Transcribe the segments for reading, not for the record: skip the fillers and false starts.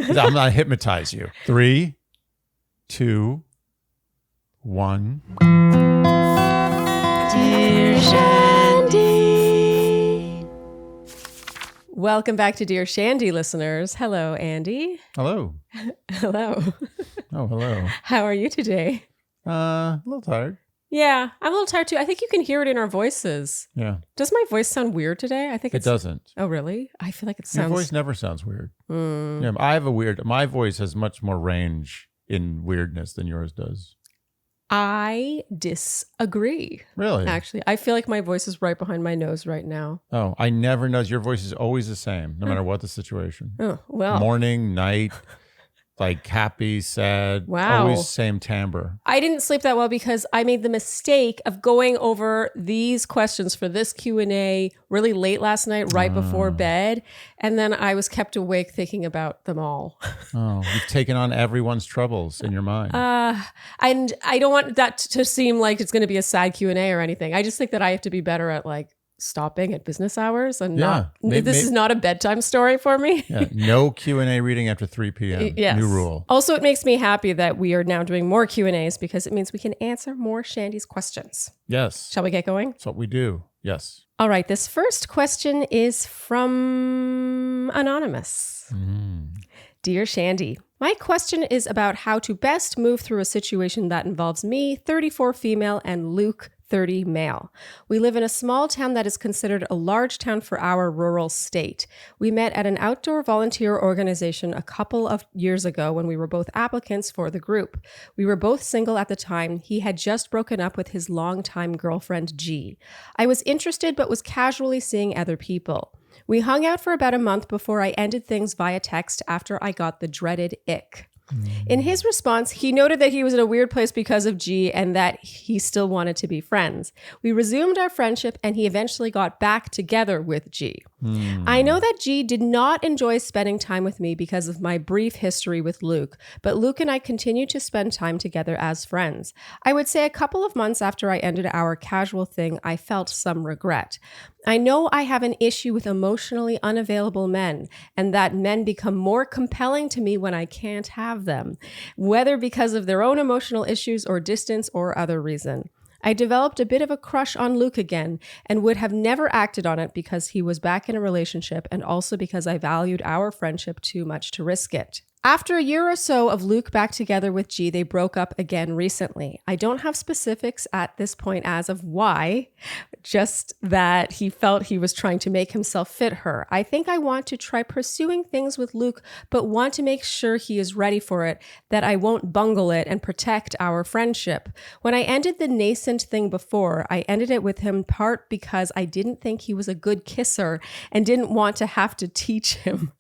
I'm going to hypnotize you. 3, 2, 1. Dear Shandy. Welcome back to Dear Shandy, listeners. Hello, Andy. Hello. Hello. Oh, hello. How are you today? A little tired. Yeah, I'm a little tired too. I think you can hear it in our voices. Yeah. Does my voice sound weird today? I think It doesn't. Oh, really? I feel like it sounds... Your voice never sounds weird. Yeah, my voice has much more range in weirdness than yours does. I disagree. Really? Actually, I feel like my voice is right behind my nose right now. Oh, I never notice. Your voice is always the same, no matter what the situation. Oh, well. Morning, night, like happy, sad. Wow. Always same timbre. I didn't sleep that well because I made the mistake of going over these questions for this Q&A really late last night, right before bed. And then I was kept awake thinking about them all. Oh, you've taken on everyone's troubles in your mind. And I don't want that to seem like it's going to be a sad Q&A or anything. I just think that I have to be better at like stopping at business hours and this is not a bedtime story for me. Yeah, no Q&A reading after 3 p.m. Yes. New rule. Also, it makes me happy that we are now doing more Q&As because it means we can answer more Shandy's questions. Yes. Shall we get going? That's what we do. Yes. All right. This first question is from Anonymous. Dear Shandy, my question is about how to best move through a situation that involves me, 34 female, and Luke, 30 male. We live in a small town that is considered a large town for our rural state. We met at an outdoor volunteer organization a couple of years ago when we were both applicants for the group. We were both single at the time. He had just broken up with his longtime girlfriend, G. I was interested but was casually seeing other people. We hung out for about a month before I ended things via text after I got the dreaded ick. In his response, he noted that he was in a weird place because of G and that he still wanted to be friends. We resumed our friendship and he eventually got back together with G. I know that G did not enjoy spending time with me because of my brief history with Luke, but Luke and I continued to spend time together as friends. I would say a couple of months after I ended our casual thing, I felt some regret. I know I have an issue with emotionally unavailable men and that men become more compelling to me when I can't have them, whether because of their own emotional issues or distance or other reason. I developed a bit of a crush on Luke again and would have never acted on it because he was back in a relationship and also because I valued our friendship too much to risk it. After a year or so of Luke back together with G, they broke up again recently. I don't have specifics at this point as of why, just that he felt he was trying to make himself fit her. I think I want to try pursuing things with Luke, but want to make sure he is ready for it, that I won't bungle it and protect our friendship. When I ended the nascent thing before, I ended it with him part because I didn't think he was a good kisser and didn't want to have to teach him.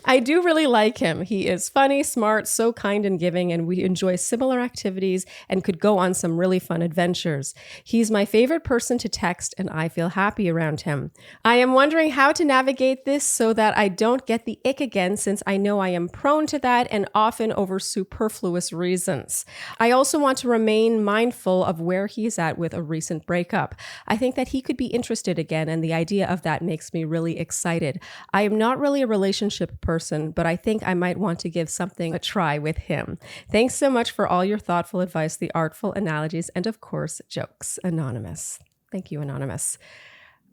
I do really like him. He is funny, smart, so kind and giving, and we enjoy similar activities and could go on some really fun adventures. He's my favorite person to text, and I feel happy around him. I am wondering how to navigate this so that I don't get the ick again, since I know I am prone to that and often over superfluous reasons. I also want to remain mindful of where he's at with a recent breakup. I think that he could be interested again, and the idea of that makes me really excited. I am not really a relationship person, but I think I might want to give something a try with him. Thanks so much for all your thoughtful advice, the artful analogies, and of course, jokes. Anonymous. Thank you, Anonymous.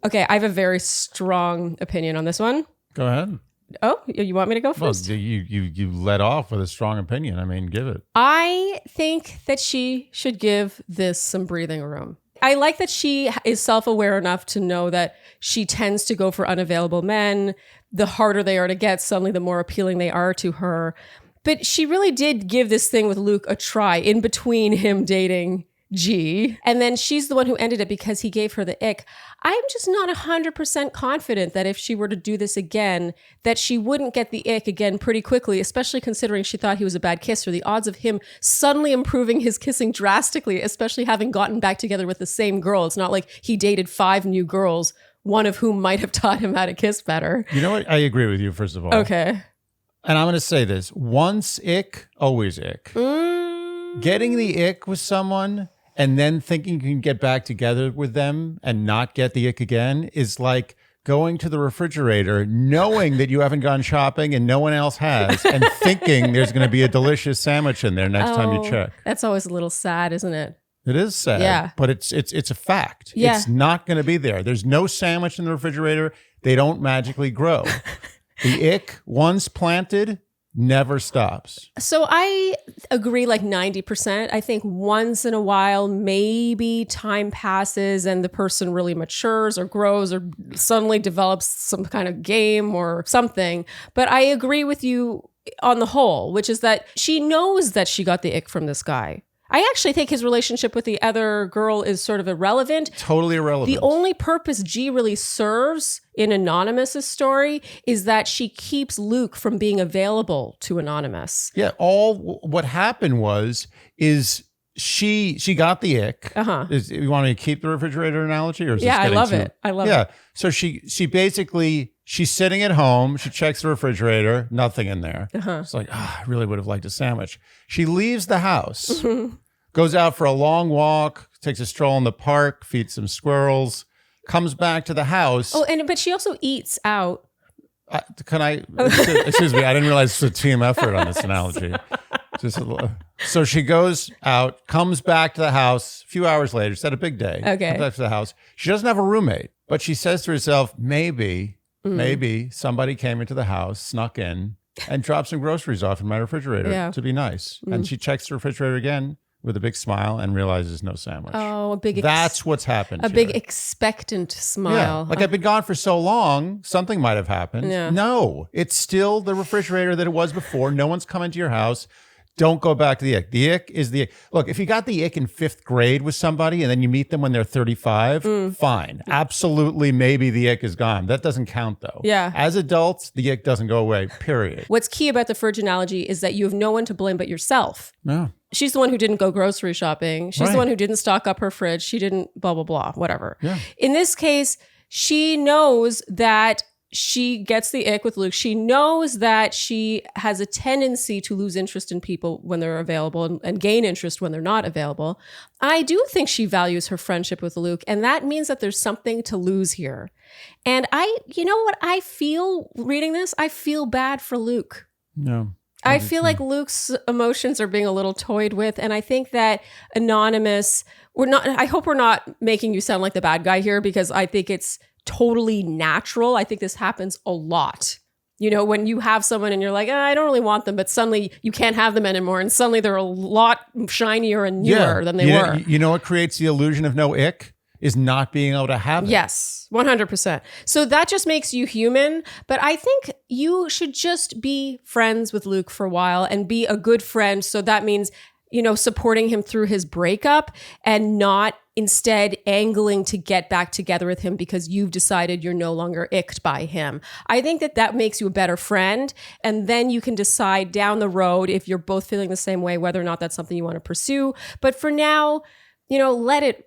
Okay, I have a very strong opinion on this one. Go ahead. Oh, you want me to go first? Well, you led off with a strong opinion. I mean, give it. I think that she should give this some breathing room. I like that she is self-aware enough to know that she tends to go for unavailable men. The harder they are to get, suddenly the more appealing they are to her. But she really did give this thing with Luke a try in between him dating G. And then she's the one who ended it because he gave her the ick. I'm just not 100% confident that if she were to do this again, that she wouldn't get the ick again pretty quickly, especially considering she thought he was a bad kisser. The odds of him suddenly improving his kissing drastically, especially having gotten back together with the same girl. It's not like he dated 5 new girls, one of whom might have taught him how to kiss better. You know what? I agree with you, first of all. Okay. And I'm going to say this. Once ick, always ick. Getting the ick with someone and then thinking you can get back together with them and not get the ick again is like going to the refrigerator, knowing that you haven't gone shopping and no one else has, and thinking there's going to be a delicious sandwich in there next time you check. That's always a little sad, isn't it? It is sad, yeah. But it's a fact. Yeah. It's not going to be there. There's no sandwich in the refrigerator. They don't magically grow. The ick, once planted, never stops. So I agree like 90%. I think once in a while, maybe time passes and the person really matures or grows or suddenly develops some kind of game or something. But I agree with you on the whole, which is that she knows that she got the ick from this guy. I actually think his relationship with the other girl is sort of irrelevant. Totally irrelevant. The only purpose G really serves in Anonymous's story is that she keeps Luke from being available to Anonymous. Yeah, what happened is she got the ick. You want me to keep the refrigerator analogy, or is this I love it. I love it. Yeah. So she basically, she's sitting at home. She checks the refrigerator, nothing in there. It's like, I really would have liked a sandwich. She leaves the house, goes out for a long walk, takes a stroll in the park, feeds some squirrels, comes back to the house. Oh, but she also eats out. Excuse me, I didn't realize it was a team effort on this analogy. So she goes out, comes back to the house a few hours later. She's had a big day. Okay. Comes back to the house. She doesn't have a roommate, but she says to herself, maybe somebody came into the house, snuck in, and dropped some groceries off in my refrigerator to be nice. And she checks the refrigerator again with a big smile and realizes no sandwich. Oh, a big... That's what's happened A here. big expectant smile. Yeah, like I've been gone for so long, something might have happened. Yeah. No, it's still the refrigerator that it was before. No one's come into your house. Don't go back to the ick. The ick is the ick. Look, if you got the ick in 5th grade with somebody and then you meet them when they're 35, fine. Absolutely, maybe the ick is gone. That doesn't count though. Yeah. As adults, the ick doesn't go away, period. What's key about the fridge analogy is that you have no one to blame but yourself. Yeah. She's the one who didn't go grocery shopping. She's the one who didn't stock up her fridge. She didn't blah, blah, blah, whatever. Yeah. In this case, she knows that she gets the ick with Luke. She knows that she has a tendency to lose interest in people when they're available and gain interest when they're not available. I do think she values her friendship with Luke, and that means that there's something to lose here. And you know what I feel reading this? I feel bad for Luke. No. I feel like Luke's emotions are being a little toyed with. And I think that Anonymous, I hope we're not making you sound like the bad guy here, because I think it's totally natural. I think this happens a lot. You know, when you have someone and you're like, I don't really want them, but suddenly you can't have them anymore. And suddenly they're a lot shinier and newer than they were. You know what creates the illusion of no ick? Is not being able to have it. Yes, 100%. So that just makes you human. But I think you should just be friends with Luke for a while and be a good friend. So that means, you know, supporting him through his breakup and not instead angling to get back together with him because you've decided you're no longer icked by him. I think that makes you a better friend. And then you can decide down the road, if you're both feeling the same way, whether or not that's something you want to pursue. But for now, you know, let it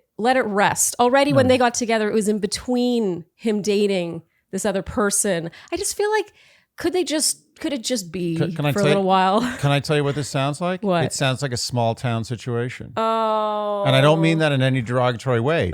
rest. Already when they got together, it was in between him dating this other person. I just feel like, could it just be for a little while? Can I tell you what this sounds like? What? It sounds like a small town situation. Oh. And I don't mean that in any derogatory way.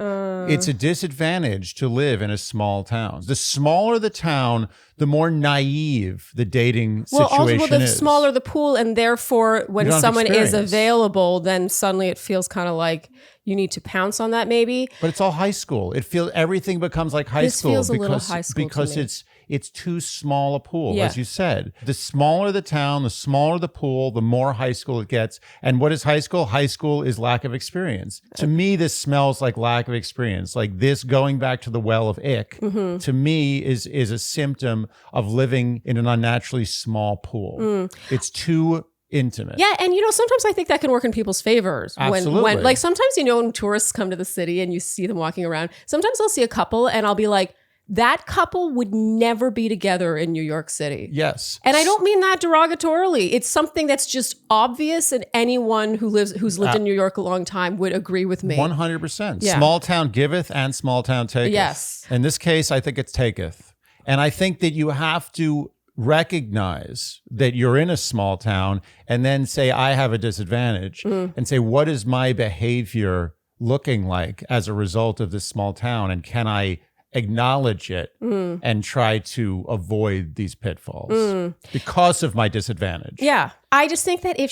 It's a disadvantage to live in a small town. The smaller the town, the more naive the dating situation is. The smaller the pool, and therefore when someone is available, then suddenly it feels kind of like you need to pounce on that maybe. But it's all high school. Everything becomes like high school. This feels a little high school because to me. It's too small a pool, Yeah. as you said. The smaller the town, the smaller the pool, the more high school it gets. And what is high school? High school is lack of experience. To me, this smells like lack of experience. Like this going back to the well of ick, to me, is a symptom of living in an unnaturally small pool. It's too intimate. Yeah, and you know, sometimes I think that can work in people's favors. Absolutely. When like sometimes, you know, when tourists come to the city and you see them walking around, sometimes I'll see a couple and I'll be like, that couple would never be together in New York City. Yes. And I don't mean that derogatorily. It's something that's just obvious, and anyone who's lived in New York a long time would agree with me. 100%. Yeah. Small town giveth and small town taketh. Yes. In this case, I think it's taketh. And I think that you have to recognize that you're in a small town and then say, I have a disadvantage, and say, what is my behavior looking like as a result of this small town? And can I acknowledge it and try to avoid these pitfalls because of my disadvantage. Yeah. I just think that if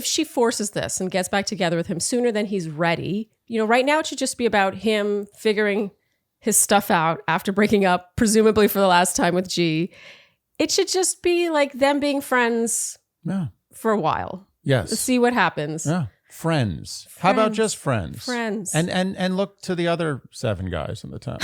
she forces this and gets back together with him sooner than he's ready, right now it should just be about him figuring his stuff out after breaking up, presumably for the last time with G. It should just be like them being friends for a while. Yes. To see what happens. Yeah. Friends. How about just friends? Friends. And look to the other 7 guys in the town.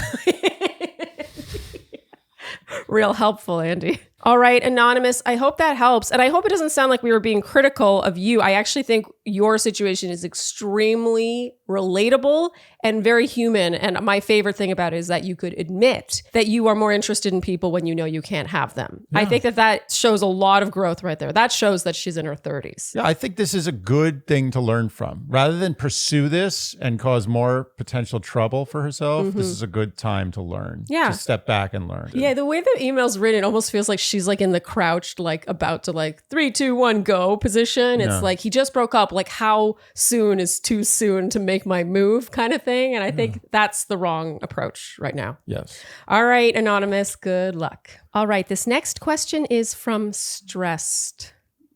Real helpful, Andy. All right, Anonymous, I hope that helps. And I hope it doesn't sound like we were being critical of you. I actually think your situation is extremely relatable and very human. And my favorite thing about it is that you could admit that you are more interested in people when you know you can't have them. Yeah. I think that shows a lot of growth right there. That shows that she's in her 30s. Yeah, I think this is a good thing to learn from. Rather than pursue this and cause more potential trouble for herself, this is a good time to learn. Yeah. To step back and learn. Yeah, the way the email's written, it almost feels like she's like in the crouched, like about to like 3, 2, 1, go position. It's like he just broke up. Like how soon is too soon to make my move kind of thing. And I think that's the wrong approach right now. Yes. All right, Anonymous, good luck. All right, this next question is from Stressed.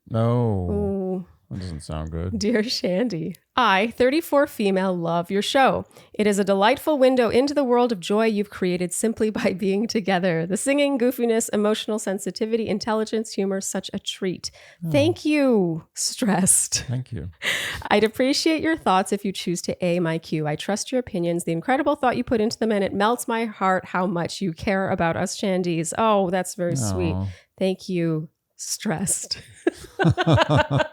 No. Ooh. That doesn't sound good. Dear Shandy, I, 34 female, love your show. It is a delightful window into the world of joy you've created simply by being together. The singing, goofiness, emotional sensitivity, intelligence, humor, such a treat. Thank you, Stressed. Thank you. I'd appreciate your thoughts if you choose to A my Q. I trust your opinions, the incredible thought you put into them, and it melts my heart how much you care about us Shandys. Oh, that's very sweet. Thank you, Stressed.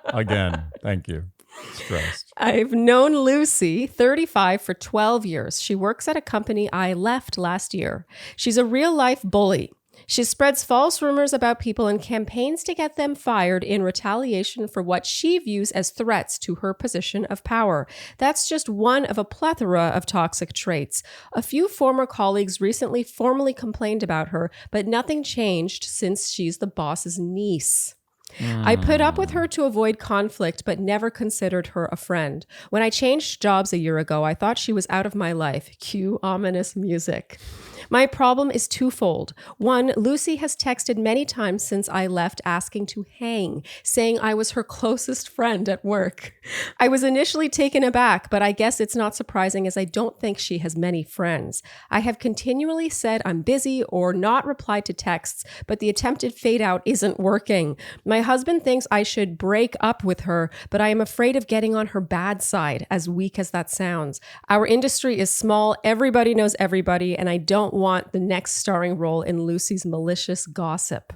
Again, thank you. Stressed. I've known Lucy, 35, for 12 years. She works at a company I left last year. She's a real-life bully. She spreads false rumors about people and campaigns to get them fired in retaliation for what she views as threats to her position of power. That's just one of a plethora of toxic traits. A few former colleagues recently formally complained about her, but nothing changed since she's the boss's niece. I put up with her to avoid conflict, but never considered her a friend. When I changed jobs a year ago, I thought she was out of my life. Cue ominous music. My problem is twofold. One, Lucy has texted many times since I left asking to hang, saying I was her closest friend at work. I was initially taken aback, but I guess it's not surprising as I don't think she has many friends. I have continually said I'm busy or not replied to texts, but the attempted fade out isn't working. My husband thinks I should break up with her, but I am afraid of getting on her bad side, as weak as that sounds. Our industry is small, everybody knows everybody, and I don't want the next starring role in Lucy's malicious gossip.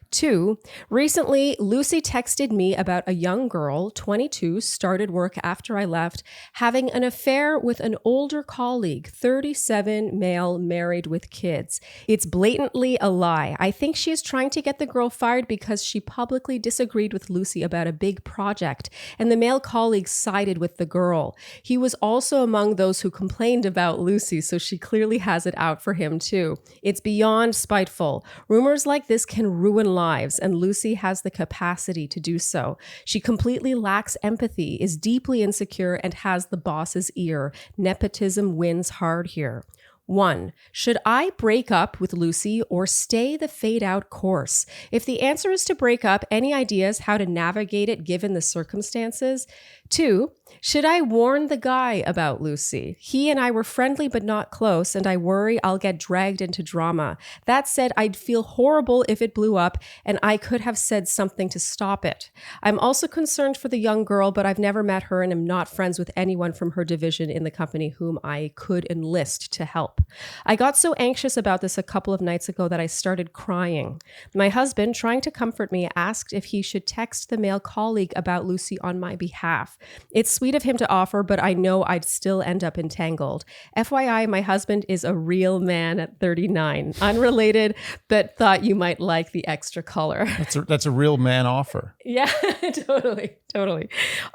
2, recently, Lucy texted me about a young girl, 22, started work after I left, having an affair with an older colleague, 37, male, married with kids. It's blatantly a lie. I think she is trying to get the girl fired because she publicly disagreed with Lucy about a big project, and the male colleague sided with the girl. He was also among those who complained about Lucy, so she clearly has it out for him too. It's beyond spiteful. Rumors like this can ruin lives, and Lucy has the capacity to do so. She completely lacks empathy, is deeply insecure, and has the boss's ear. Nepotism wins hard here. 1, should I break up with Lucy or stay the fade out course? If the answer is to break up, any ideas how to navigate it given the circumstances? 2, should I warn the guy about Lucy? He and I were friendly but not close, and I worry I'll get dragged into drama. That said, I'd feel horrible if it blew up, and I could have said something to stop it. I'm also concerned for the young girl, but I've never met her and am not friends with anyone from her division in the company whom I could enlist to help. I got so anxious about this a couple of nights ago that I started crying. My husband, trying to comfort me, asked if he should text the male colleague about Lucy on my behalf. It's sweet of him to offer, but I know I'd still end up entangled. FYI, my husband is a real man at 39. Unrelated, but thought you might like the extra color. That's a real man offer. Yeah, totally.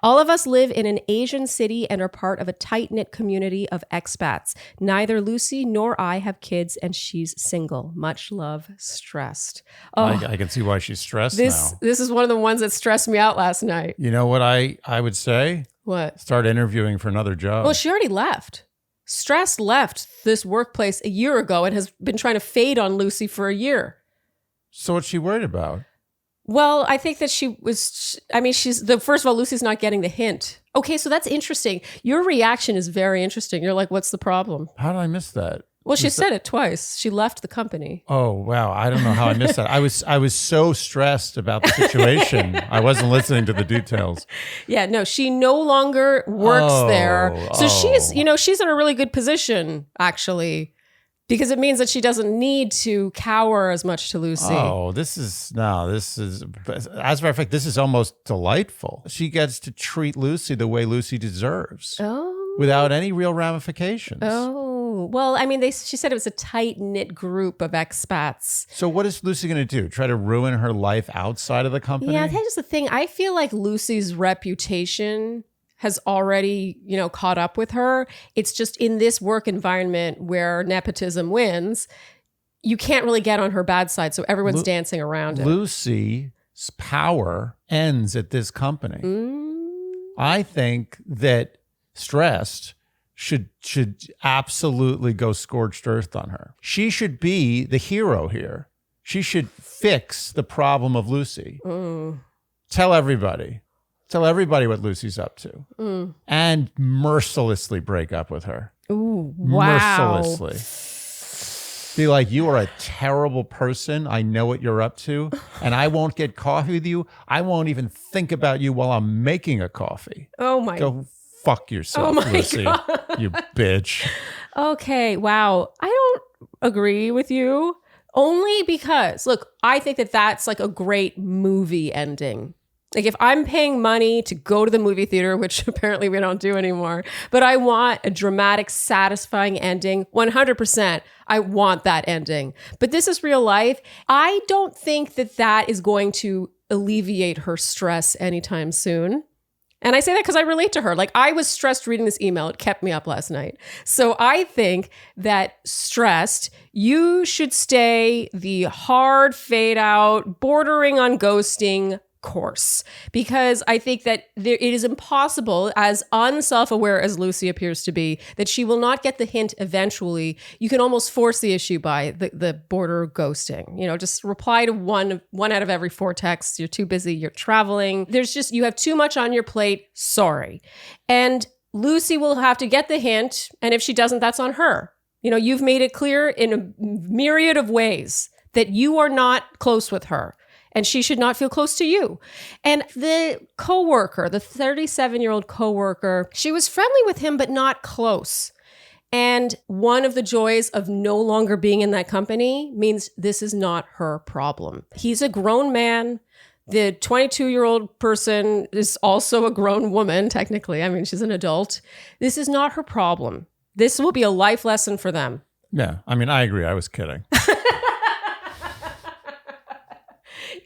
All of us live in an Asian city and are part of a tight-knit community of expats. Neither Lucy nor I have kids, and she's single. Much love, Stressed. Oh, I can see why she's stressed now. This is one of the ones that stressed me out last night. You know what I would say? What? Start interviewing for another job. Well, she already left. Stress left this workplace a year ago and has been trying to fade on Lucy for a year. So what's she worried about? Well, I think that first of all, Lucy's not getting the hint. Okay, so that's interesting. Your reaction is very interesting. You're like, what's the problem? How did I miss that? Well, she said it twice. She left the company. Oh, wow. I don't know how I missed that. I was so stressed about the situation. I wasn't listening to the details. Yeah, no, she no longer works there. So she's in a really good position, actually, because it means that she doesn't need to cower as much to Lucy. Oh, this is, as a matter of fact, this is almost delightful. She gets to treat Lucy the way Lucy deserves. Oh. Without any real ramifications. Oh, well, I mean, she said it was a tight-knit group of expats. So what is Lucy going to do? Try to ruin her life outside of the company? Yeah, that's the thing. I feel like Lucy's reputation has already, caught up with her. It's just in this work environment where nepotism wins, you can't really get on her bad side, so everyone's dancing around it. Lucy's power ends at this company. I think that Stressed should absolutely go scorched earth on her. She should be the hero here. She should fix the problem of Lucy. Tell everybody what Lucy's up to, and mercilessly break up with her. Ooh, wow. Mercilessly. Be like, you are a terrible person. I know what you're up to, and I won't get coffee with you. I won't even think about you while I'm making a coffee. Oh my God. Go fuck yourself, Lucy, you bitch. Okay, wow. I don't agree with you. Only because, look, I think that that's like a great movie ending. Like if I'm paying money to go to the movie theater, which apparently we don't do anymore, but I want a dramatic, satisfying ending, 100%, I want that ending. But this is real life. I don't think that is going to alleviate her stress anytime soon. And I say that because I relate to her. Like I was stressed reading this email. It kept me up last night. So I think that stressed, you should stay the hard fade out, bordering on ghosting course, because I think that it is impossible, as unself-aware as Lucy appears to be, that she will not get the hint eventually. You can almost force the issue by the border ghosting. Just reply to one out of every 4 texts. You're too busy. You're traveling. You have too much on your plate. Sorry. And Lucy will have to get the hint. And if she doesn't, that's on her. You've made it clear in a myriad of ways that you are not close with her. And she should not feel close to you. And the coworker, the 37-year-old coworker, she was friendly with him, but not close. And one of the joys of no longer being in that company means this is not her problem. He's a grown man. The 22-year-old person is also a grown woman, technically. I mean, she's an adult. This is not her problem. This will be a life lesson for them. Yeah, I mean, I agree. I was kidding.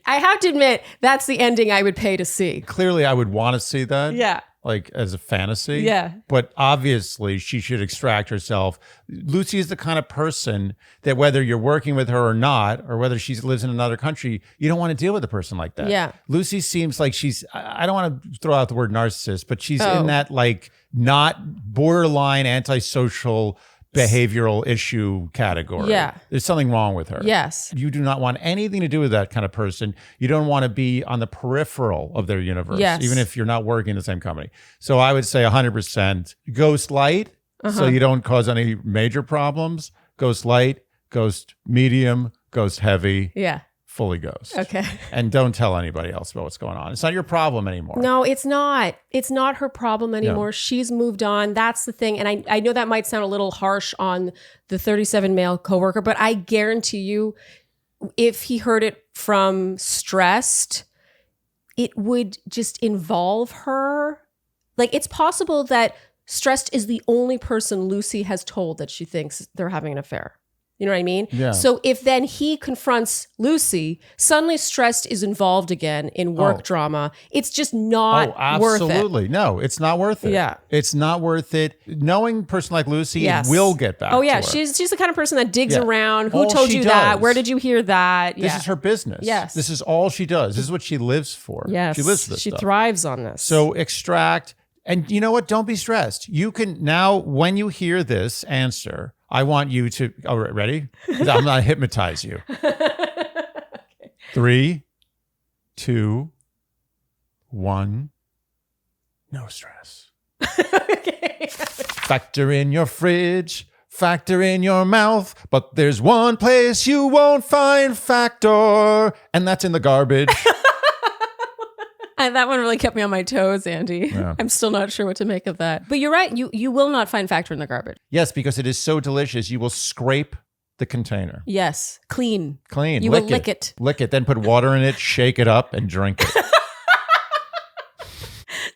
I have to admit, that's the ending I would pay to see. Clearly, I would want to see that. Yeah. Like as a fantasy. Yeah. But obviously, she should extract herself. Lucy is the kind of person that whether you're working with her or not, or whether she lives in another country, you don't want to deal with a person like that. Yeah. Lucy seems like I don't want to throw out the word narcissist, but she's in that like not borderline antisocial behavioral issue category. Yeah. There's something wrong with her. Yes. You do not want anything to do with that kind of person. You don't want to be on the peripheral of their universe, even if you're not working in the same company. So I would say 100% ghost light, so you don't cause any major problems. Ghost light, ghost medium, ghost heavy. Yeah. Fully ghost. Okay. And don't tell anybody else about what's going on. It's not your problem anymore. No, it's not. It's not her problem anymore. No. She's moved on. That's the thing. And I know that might sound a little harsh on the 37 male coworker, but I guarantee you, if he heard it from Stressed, it would just involve her. Like, it's possible that Stressed is the only person Lucy has told that she thinks they're having an affair. You know what I mean? Yeah. So if then he confronts Lucy, suddenly Stressed is involved again in work drama. It's just not worth it. Absolutely. No, it's not worth it. Yeah. It's not worth it. Knowing a person like Lucy, it will get back to her. She's the kind of person that digs around. Who told you that? Where did you hear that? This is her business. Yes. This is all she does. This is what she lives for. Yes. She lives for this She stuff. thrives on this. So extract And you know what? Don't be stressed. You can now, when you hear this answer, I want you to, ready? I'm going to hypnotize you. Okay. 3, 2, 1. No stress. Okay. Factor in your fridge, factor in your mouth, but there's one place you won't find factor, and that's in the garbage. That one really kept me on my toes, Andy. Yeah. I'm still not sure what to make of that. But you're right. You will not find factor in the garbage. Yes, because it is so delicious. You will scrape the container. Yes. Clean. Clean. You will lick it. Lick it, then put water in it, shake it up, and drink it.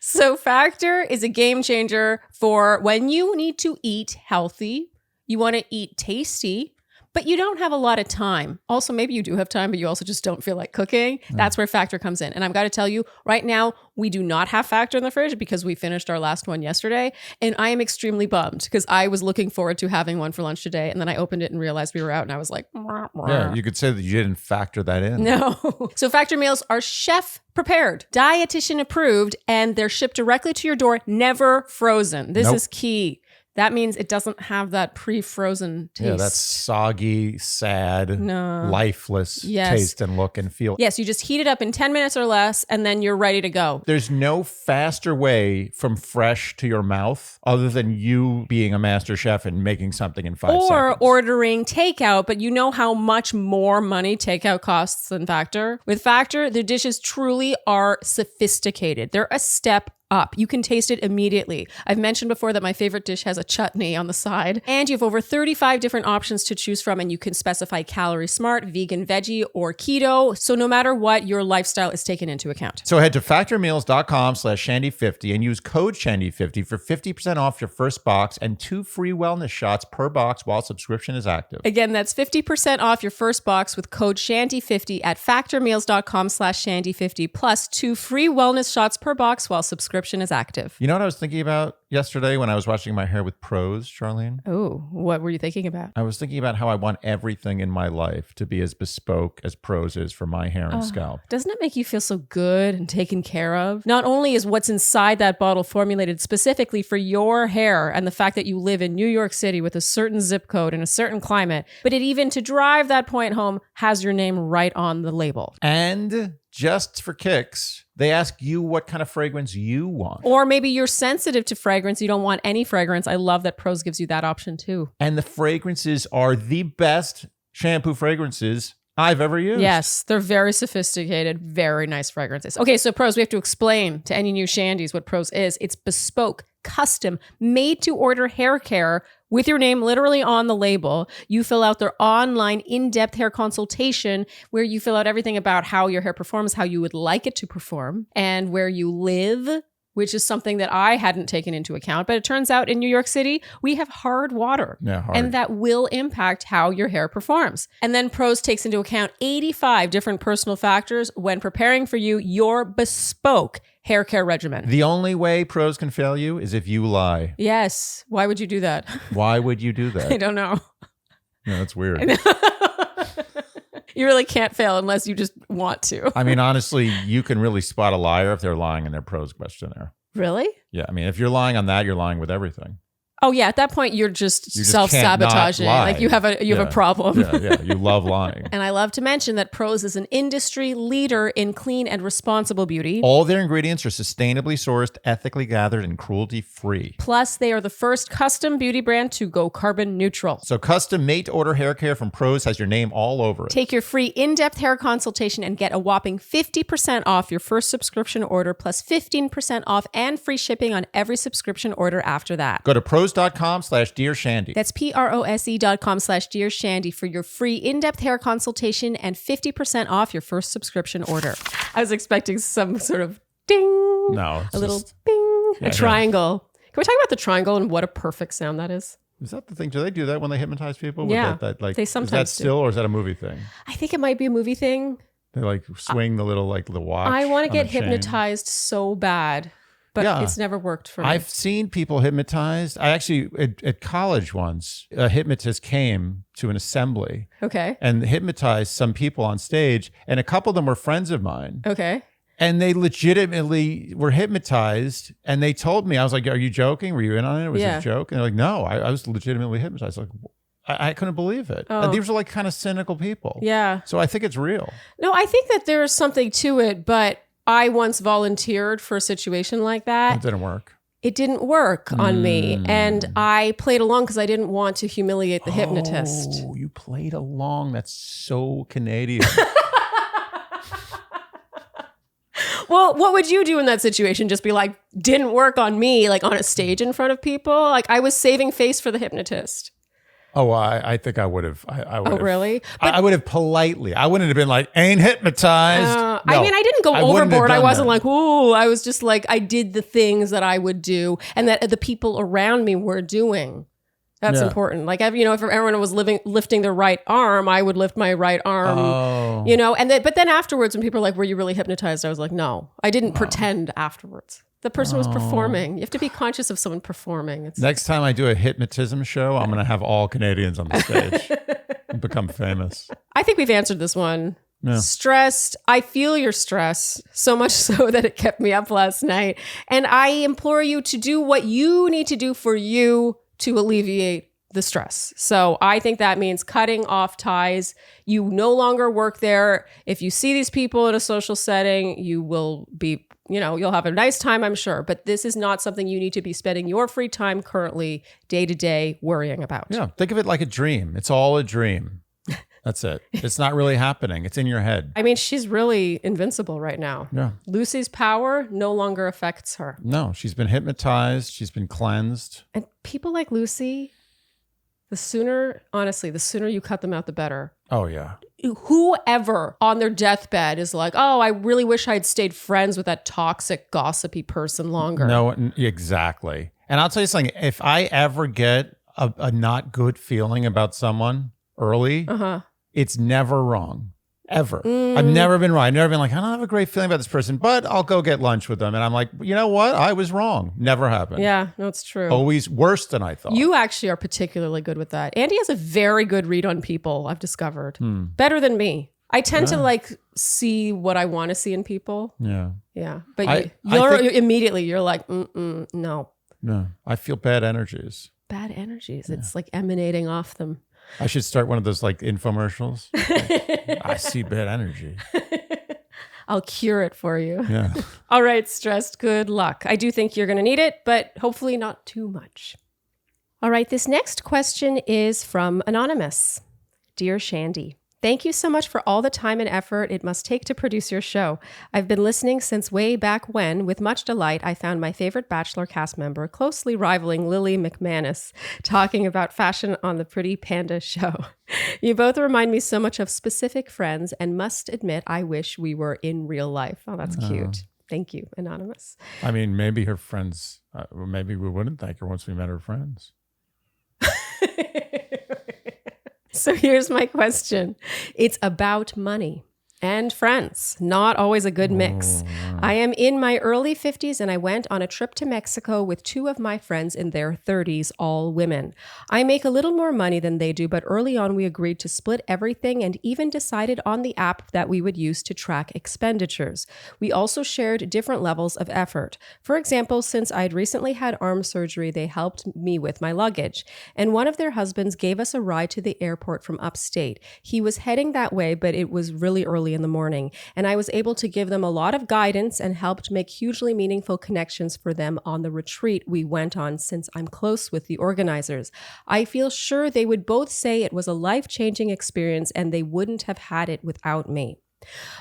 So factor is a game changer for when you need to eat healthy, you want to eat tasty, but you don't have a lot of time. Also, maybe you do have time, but you also just don't feel like cooking. That's where factor comes in. And I've got to tell you, right now, we do not have factor in the fridge because we finished our last one yesterday. And I am extremely bummed because I was looking forward to having one for lunch today. And then I opened it and realized we were out and I was like, Yeah, you could say that you didn't factor that in. no. So factor meals are chef prepared, dietitian approved, and they're shipped directly to your door, never frozen. This is key. That means it doesn't have that pre-frozen taste. Yeah, that's soggy, sad, lifeless taste and look and feel. Yes, you just heat it up in 10 minutes or less, and then you're ready to go. There's no faster way from fresh to your mouth other than you being a master chef and making something in 5 seconds. Or ordering takeout, but you know how much more money takeout costs than Factor? With Factor, the dishes truly are sophisticated. They're a step up. You can taste it immediately. I've mentioned before that my favorite dish has a chutney on the side, and you have over 35 different options to choose from, and you can specify calorie smart, vegan, veggie, or keto. So no matter what, your lifestyle is taken into account. So head to factormeals.com/Shandy50 and use code Shandy50 for 50% off your first box and 2 free wellness shots per box while subscription is active. Again, that's 50% off your first box with code Shandy50 at factormeals.com/Shandy50 plus 2 free wellness shots per box while subscription is active. You know what I was thinking about yesterday when I was washing my hair with Pros, Charlene? Oh, what were you thinking about? I was thinking about how I want everything in my life to be as bespoke as Pros is for my hair and scalp. Doesn't it make you feel so good and taken care of? Not only is what's inside that bottle formulated specifically for your hair and the fact that you live in New York City with a certain zip code and a certain climate, but it even, to drive that point home, has your name right on the label. And just for kicks, they ask you what kind of fragrance you want. Or maybe you're sensitive to fragrance. You don't want any fragrance. I love that Pros gives you that option too. And the fragrances are the best shampoo fragrances I've ever used. Yes, they're very sophisticated, very nice fragrances. Okay, so Pros, we have to explain to any new Shandies what Pros is. It's bespoke, custom, made to order hair care with your name literally on the label. You fill out their online in-depth hair consultation where you fill out everything about how your hair performs, how you would like it to perform, and where you live, which is something that I hadn't taken into account. But it turns out in New York City, we have hard water. Yeah, hard. And that will impact how your hair performs. And then Pros takes into account 85 different personal factors when preparing for you your bespoke hair care regimen. The only way Pros can fail you is if you lie. Yes. Why would you do that? Why would you do that? I don't know. Yeah, that's weird. You really can't fail unless you just want to. I mean, honestly, you can really spot a liar if they're lying in their Pros questionnaire. Really? Yeah, I mean, if you're lying on that, you're lying with everything. Oh yeah, at that point you're just You just self-sabotaging. can't not lie. Like you have a problem. Yeah, you love lying. And I love to mention that Pros is an industry leader in clean and responsible beauty. All their ingredients are sustainably sourced, ethically gathered, and cruelty-free. Plus, they are the first custom beauty brand to go carbon neutral. So custom made-to-order hair care from Pros has your name all over it. Take your free in-depth hair consultation and get a whopping 50% off your first subscription order, plus 15% off and free shipping on every subscription order after that. Go to pros.com/DearShandy. That's PROSE.com/DearShandy for your free in-depth hair consultation and 50% off your first subscription order. I was expecting some sort of ding. No. A little bing. Yeah, a triangle. Can we talk about the triangle and what a perfect sound that is? Is that the thing? Do they do that when they hypnotize people? With Yeah, like, they sometimes is that do. still, or is that a movie thing? I think it might be a movie thing. They like swing the little the watch. I want to on get the chain. hypnotized so bad, but Yeah. it's never worked for me. I've seen people hypnotized. I actually, at college once, a hypnotist came to an assembly Okay. and hypnotized some people on stage, and a couple of them were friends of mine. Okay. And they legitimately were hypnotized. And they told me, I was like, are you joking? Were you in on it? Was it a joke? And they're like, no, I was legitimately hypnotized. Like, I couldn't believe it. And these are like kind of cynical people. Yeah. So I think it's real. No, I think that there's something to it, but I once volunteered for a situation like that. It didn't work. It didn't work on me. And I played along because I didn't want to humiliate the hypnotist. Oh, you played along. That's so Canadian. Well, what would you do in that situation? Just be like, didn't work on me, like on a stage in front of people? Like I was saving face for the hypnotist. Oh, I think I would have. I would have. Really? I would have politely. I wouldn't have been like, ain't hypnotized. No, I mean, I didn't go overboard. I wasn't like, ooh. I was just like, I did the things that I would do and that the people around me were doing. That's important. Like, if everyone was lifting their right arm, I would lift my right arm. Oh. But then afterwards, when people are like, were you really hypnotized? I was like, no, I didn't pretend afterwards. The person was performing. You have to be conscious of someone performing. Next time I do a hypnotism show, I'm going to have all Canadians on the stage and become famous. I think we've answered this one. Yeah. Stressed. I feel your stress, so much so that it kept me up last night. And I implore you to do what you need to do for you to alleviate the stress. So I think that means cutting off ties. You no longer work there. If you see these people in a social setting, you will be, you'll have a nice time, I'm sure. But this is not something you need to be spending your free time currently, day to day, worrying about. Yeah. Think of it like a dream. It's all a dream. That's it. It's not really happening. It's in your head. I mean, she's really invincible right now. Yeah. Lucy's power no longer affects her. No, she's been hypnotized. She's been cleansed. And people like Lucy, the sooner you cut them out, the better. Oh, yeah. Whoever on their deathbed is like, oh, I really wish I'd stayed friends with that toxic, gossipy person longer. No, exactly. And I'll tell you something. If I ever get a not good feeling about someone early, it's never wrong. Ever. I've never been wrong. I've never been like, I don't have a great feeling about this person, but I'll go get lunch with them. And I'm like, you know what? I was wrong. Never happened. Yeah, no, it's true. Always worse than I thought. You actually are particularly good with that. Andy has a very good read on people, I've discovered. Better than me. I tend to see what I want to see in people. Yeah. Yeah. But you're like, no. No. I feel bad energies. Bad energies. Yeah. It's like emanating off them. I should start one of those like infomercials. I see bad energy. I'll cure it for you. Yeah. All right, stressed. Good luck. I do think you're going to need it, but hopefully not too much. All right, this next question is from Anonymous. Dear Shandy, thank you so much for all the time and effort it must take to produce your show. I've been listening since way back when. With much delight, I found my favorite Bachelor cast member, closely rivaling Lily McManus, talking about fashion on the Pretty Panda show. You both remind me so much of specific friends and must admit I wish we were in real life. Oh, that's cute. Thank you, Anonymous. I mean, maybe her friends, maybe we wouldn't thank her once we met her friends. So here's my question. It's about money and friends. Not always a good mix. I am in my early 50s and I went on a trip to Mexico with two of my friends in their 30s, all women. I make a little more money than they do, but early on we agreed to split everything and even decided on the app that we would use to track expenditures. We also shared different levels of effort. For example, since I'd recently had arm surgery, they helped me with my luggage. And one of their husbands gave us a ride to the airport from upstate. He was heading that way, but it was really early in the morning, and I was able to give them a lot of guidance and helped make hugely meaningful connections for them on the retreat we went on since I'm close with the organizers. I feel sure they would both say it was a life-changing experience and they wouldn't have had it without me.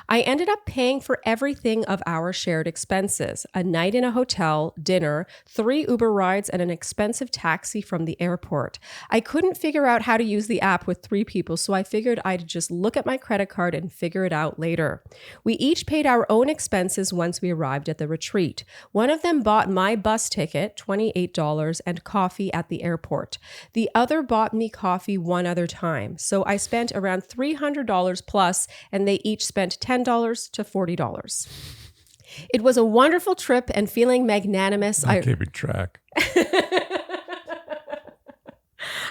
I ended up paying for everything of our shared expenses: a night in a hotel, dinner, 3 Uber rides, and an expensive taxi from the airport. I couldn't figure out how to use the app with 3 people, so I figured I'd just look at my credit card and figure it out later. We each paid our own expenses once we arrived at the retreat. One of them bought my bus ticket, $28, and coffee at the airport. The other bought me coffee one other time, so I spent around $300 plus, and they each spent $10 to $40. It was a wonderful trip, and feeling magnanimous, I'm keeping track.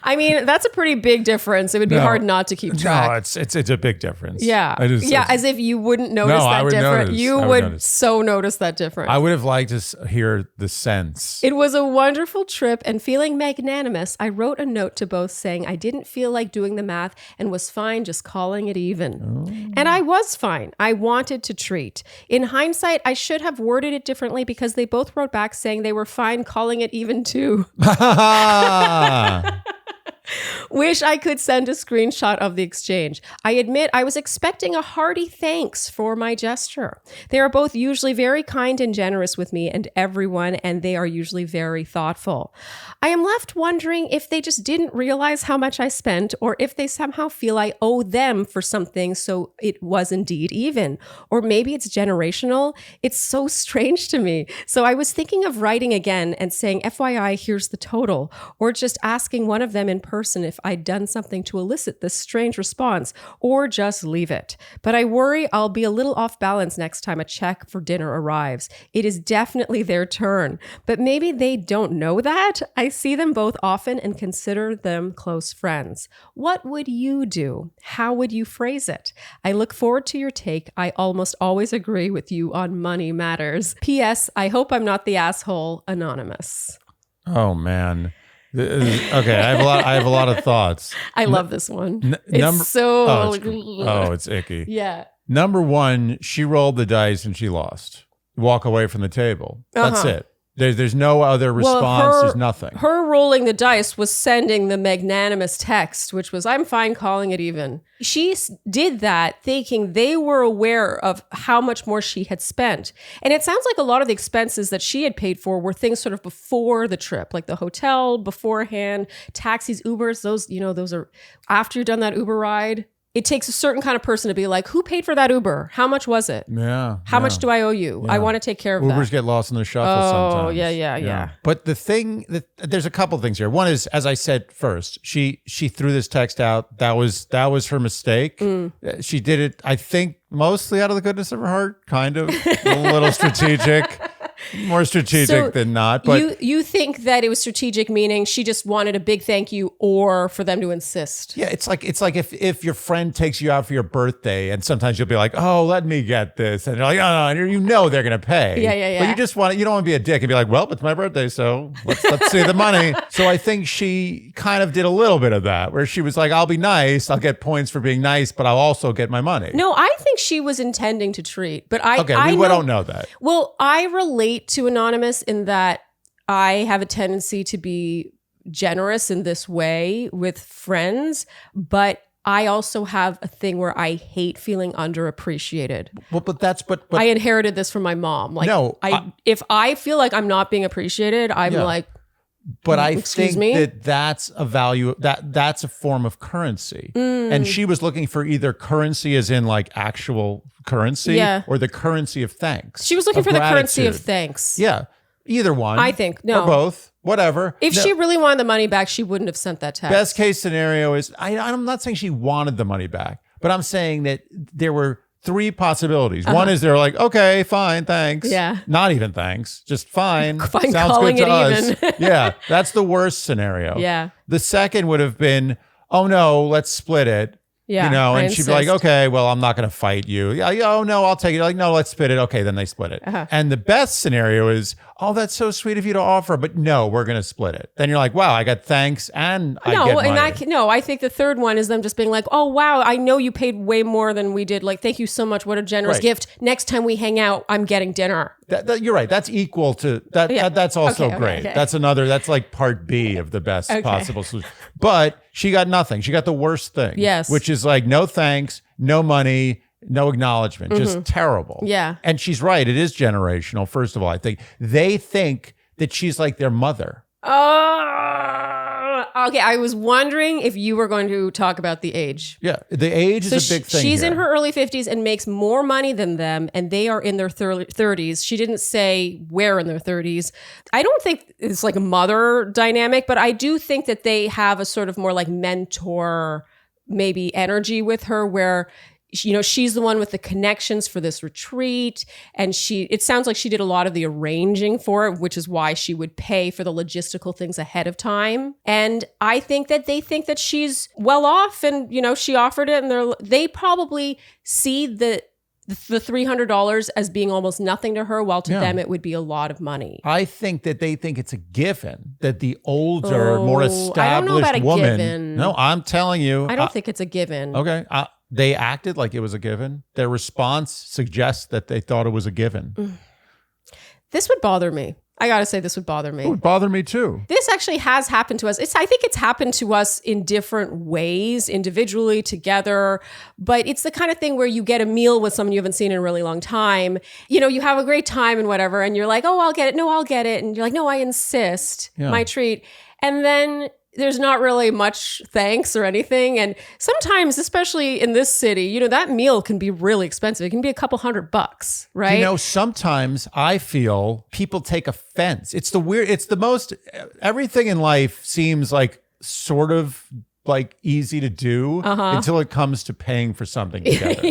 I mean, that's a pretty big difference. It would be hard not to keep track. No, it's a big difference. Yeah. As if you wouldn't notice that difference. You would so notice that difference. I would have liked to hear the sense. It was a wonderful trip, and feeling magnanimous, I wrote a note to both saying I didn't feel like doing the math and was fine just calling it even. Oh. And I was fine. I wanted to treat. In hindsight, I should have worded it differently because they both wrote back saying they were fine calling it even too. Wish I could send a screenshot of the exchange. I admit I was expecting a hearty thanks for my gesture. They are both usually very kind and generous with me and everyone, and they are usually very thoughtful. I am left wondering if they just didn't realize how much I spent, or if they somehow feel I owe them for something, so it was indeed even. Or maybe it's generational. It's so strange to me. So I was thinking of writing again and saying, FYI, here's the total, or just asking one of them in person if I'd done something to elicit this strange response, or just leave it. But I worry I'll be a little off balance next time a check for dinner arrives. It is definitely their turn, but maybe they don't know that. I see them both often and consider them close friends. What would you do? How would you phrase it? I look forward to your take. I almost always agree with you on money matters. P.S. I hope I'm not the asshole. Anonymous. Oh, man. Okay, I have a lot of thoughts. I love this one. It's icky. Yeah. Number one, she rolled the dice and she lost. Walk away from the table. That's it. There's no other response. There's nothing. Her rolling the dice was sending the magnanimous text, which was, I'm fine calling it even. She did that thinking they were aware of how much more she had spent. And it sounds like a lot of the expenses that she had paid for were things sort of before the trip, like the hotel beforehand, taxis, Ubers, those are after you've done that Uber ride. It takes a certain kind of person to be like, who paid for that Uber? How much was it? Yeah. How much do I owe you? Yeah. I want to take care of that. Ubers get lost in the shuffle sometimes. Oh, yeah. But the thing, there's a couple things here. One is, as I said first, she threw this text out. That was her mistake. She did it, I think, mostly out of the goodness of her heart, kind of a little strategic. More strategic than not. But you think that it was strategic, meaning she just wanted a big thank you, or for them to insist? Yeah, it's like if your friend takes you out for your birthday, and sometimes you'll be like, "Oh, let me get this," and you're like, "Oh," and you know they're gonna pay. Yeah. But you don't want to be a dick and be like, "Well, it's my birthday, so let's see the money." So I think she kind of did a little bit of that, where she was like, "I'll be nice, I'll get points for being nice, but I'll also get my money." No, I think she was intending to treat, but I don't know that. Well, I relate to Anonymous in that I have a tendency to be generous in this way with friends, but I also have a thing where I hate feeling underappreciated. Well, but I inherited this from my mom. Like, no, if I feel like I'm not being appreciated, I'm like, but I think that's a value, that's a form of currency. And she was looking for either currency as in like actual currency or the currency of thanks. She was looking for the currency of thanks. Yeah. Either one. I think. No. Or both. Whatever. If she really wanted the money back, she wouldn't have sent that text. Best case scenario is, I'm not saying she wanted the money back, but I'm saying that there were three possibilities. One is they're like, okay, fine, thanks. Yeah. Not even thanks. Just fine. Fine, sounds good to us. Even. Yeah. That's the worst scenario. Yeah. The second would have been, oh no, let's split it. Yeah. And she'd be like, okay, well, I'm not going to fight you. Yeah. Oh no, I'll take it. Like, no, let's split it. Okay. Then they split it. And the best scenario is, oh, that's so sweet of you to offer, but no, we're going to split it. Then you're like, wow, I got thanks and I get money. I think the third one is them just being like, oh, wow, I know you paid way more than we did. Like, thank you so much. What a generous gift. Next time we hang out, I'm getting dinner. You're right. That's equal to that. Yeah. That's also great. Okay. That's like part B of the best possible solution. But she got nothing. She got the worst thing. Yes. Which is like, no thanks, no money, no acknowledgement, just terrible. Yeah. And she's right. It is generational. First of all, I think they think that she's like their mother. Okay. I was wondering if you were going to talk about the age. Yeah. The age is a big thing. She's here. in her early 50s and makes more money than them, and they are in their 30s. She didn't say where in their 30s. I don't think it's like a mother dynamic, but I do think that they have a sort of more like mentor maybe energy with her, where she's the one with the connections for this retreat. And it sounds like she did a lot of the arranging for it, which is why she would pay for the logistical things ahead of time. And I think that they think that she's well off and, she offered it and they probably see the $300 as being almost nothing to her, while to them it would be a lot of money. I think that they think it's a given that the older, more established woman. Given. No, I'm telling you. I don't think it's a given. Okay. They acted like it was a given. Their response suggests that they thought it was a given. This would bother me. I got to say, this would bother me. It would bother me too. This actually has happened to us. I think it's happened to us in different ways, individually, together. But it's the kind of thing where you get a meal with someone you haven't seen in a really long time. You have a great time and whatever. And you're like, oh, I'll get it. No, I'll get it. And you're like, no, I insist. Yeah. My treat. And then there's not really much thanks or anything. And sometimes, especially in this city, that meal can be really expensive. It can be a couple $100, right? Sometimes I feel people take offense. It's the most, everything in life seems like sort of like easy to do until it comes to paying for something together.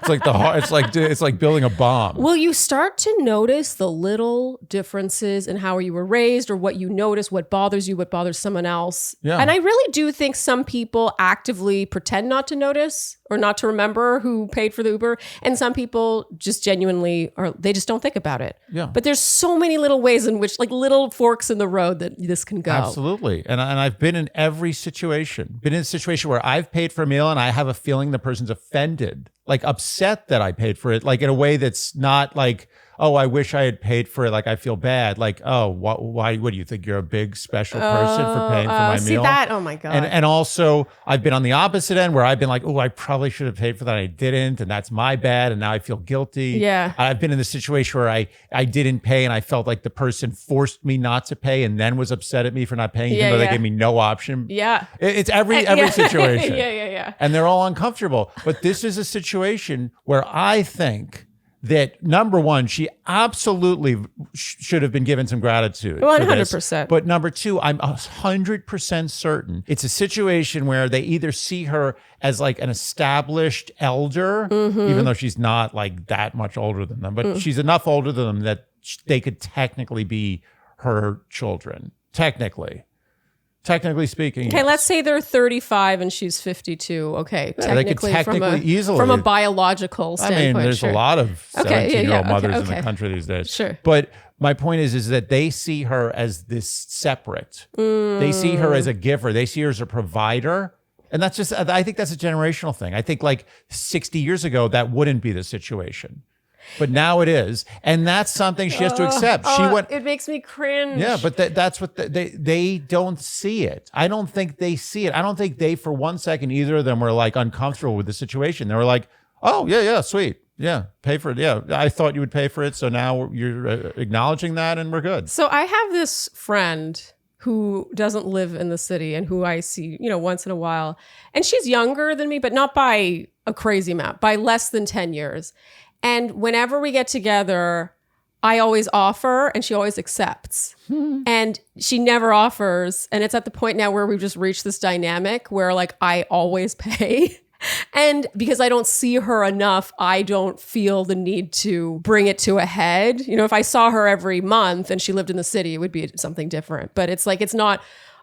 It's like building a bomb. Will you start to notice the little differences in how you were raised, or what you notice, what bothers you, what bothers someone else? Yeah. And I really do think some people actively pretend not to notice or not to remember who paid for the Uber. And some people just genuinely they just don't think about it. Yeah. But there's so many little ways in which, like little forks in the road, that this can go. Absolutely. And I've been in every situation. Been in a situation where I've paid for a meal and I have a feeling the person's offended, like upset that I paid for it, like in a way that's not like, oh, I wish I had paid for it. Like, I feel bad. Like, oh, why? What do you think? You're a big special person for paying for my meal? See that? Oh my God. And also, I've been on the opposite end where I've been like, oh, I probably should have paid for that. I didn't. And that's my bad. And now I feel guilty. Yeah. I've been in the situation where I didn't pay and I felt like the person forced me not to pay and then was upset at me for not paying, even though they gave me no option. Yeah. It's every situation. Yeah. And they're all uncomfortable. But this is a situation where I think that, number one, she absolutely should have been given some gratitude. 100%. But number two, I'm 100% certain it's a situation where they either see her as like an established elder, even though she's not like that much older than them, but she's enough older than them that they could technically be her children. Technically speaking. Okay, let's say they're 35 and she's 52. Okay, yeah, technically easily. From a biological standpoint. There's a lot of 17-year-old mothers in the country these days. Sure. But my point is that they see her as this separate. They see her as a giver. They see her as a provider. And I think that's a generational thing. I think like 60 years ago, that wouldn't be the situation. But now it is, and that's something she has to accept. It makes me cringe. Yeah, but that's what they don't see it. I don't think they see it. I don't think they, for one second, either of them were like uncomfortable with the situation. They were like, "Oh yeah, sweet, yeah, pay for it. Yeah, I thought you would pay for it, so now you're acknowledging that, and we're good." So I have this friend who doesn't live in the city and who I see, once in a while, and she's younger than me, but not by a crazy amount, by less than 10 years. And whenever we get together, I always offer and she always accepts. And she never offers. And it's at the point now where we've just reached this dynamic where like I always pay. And because I don't see her enough, I don't feel the need to bring it to a head. If I saw her every month and she lived in the city, it would be something different. But it's like, it's not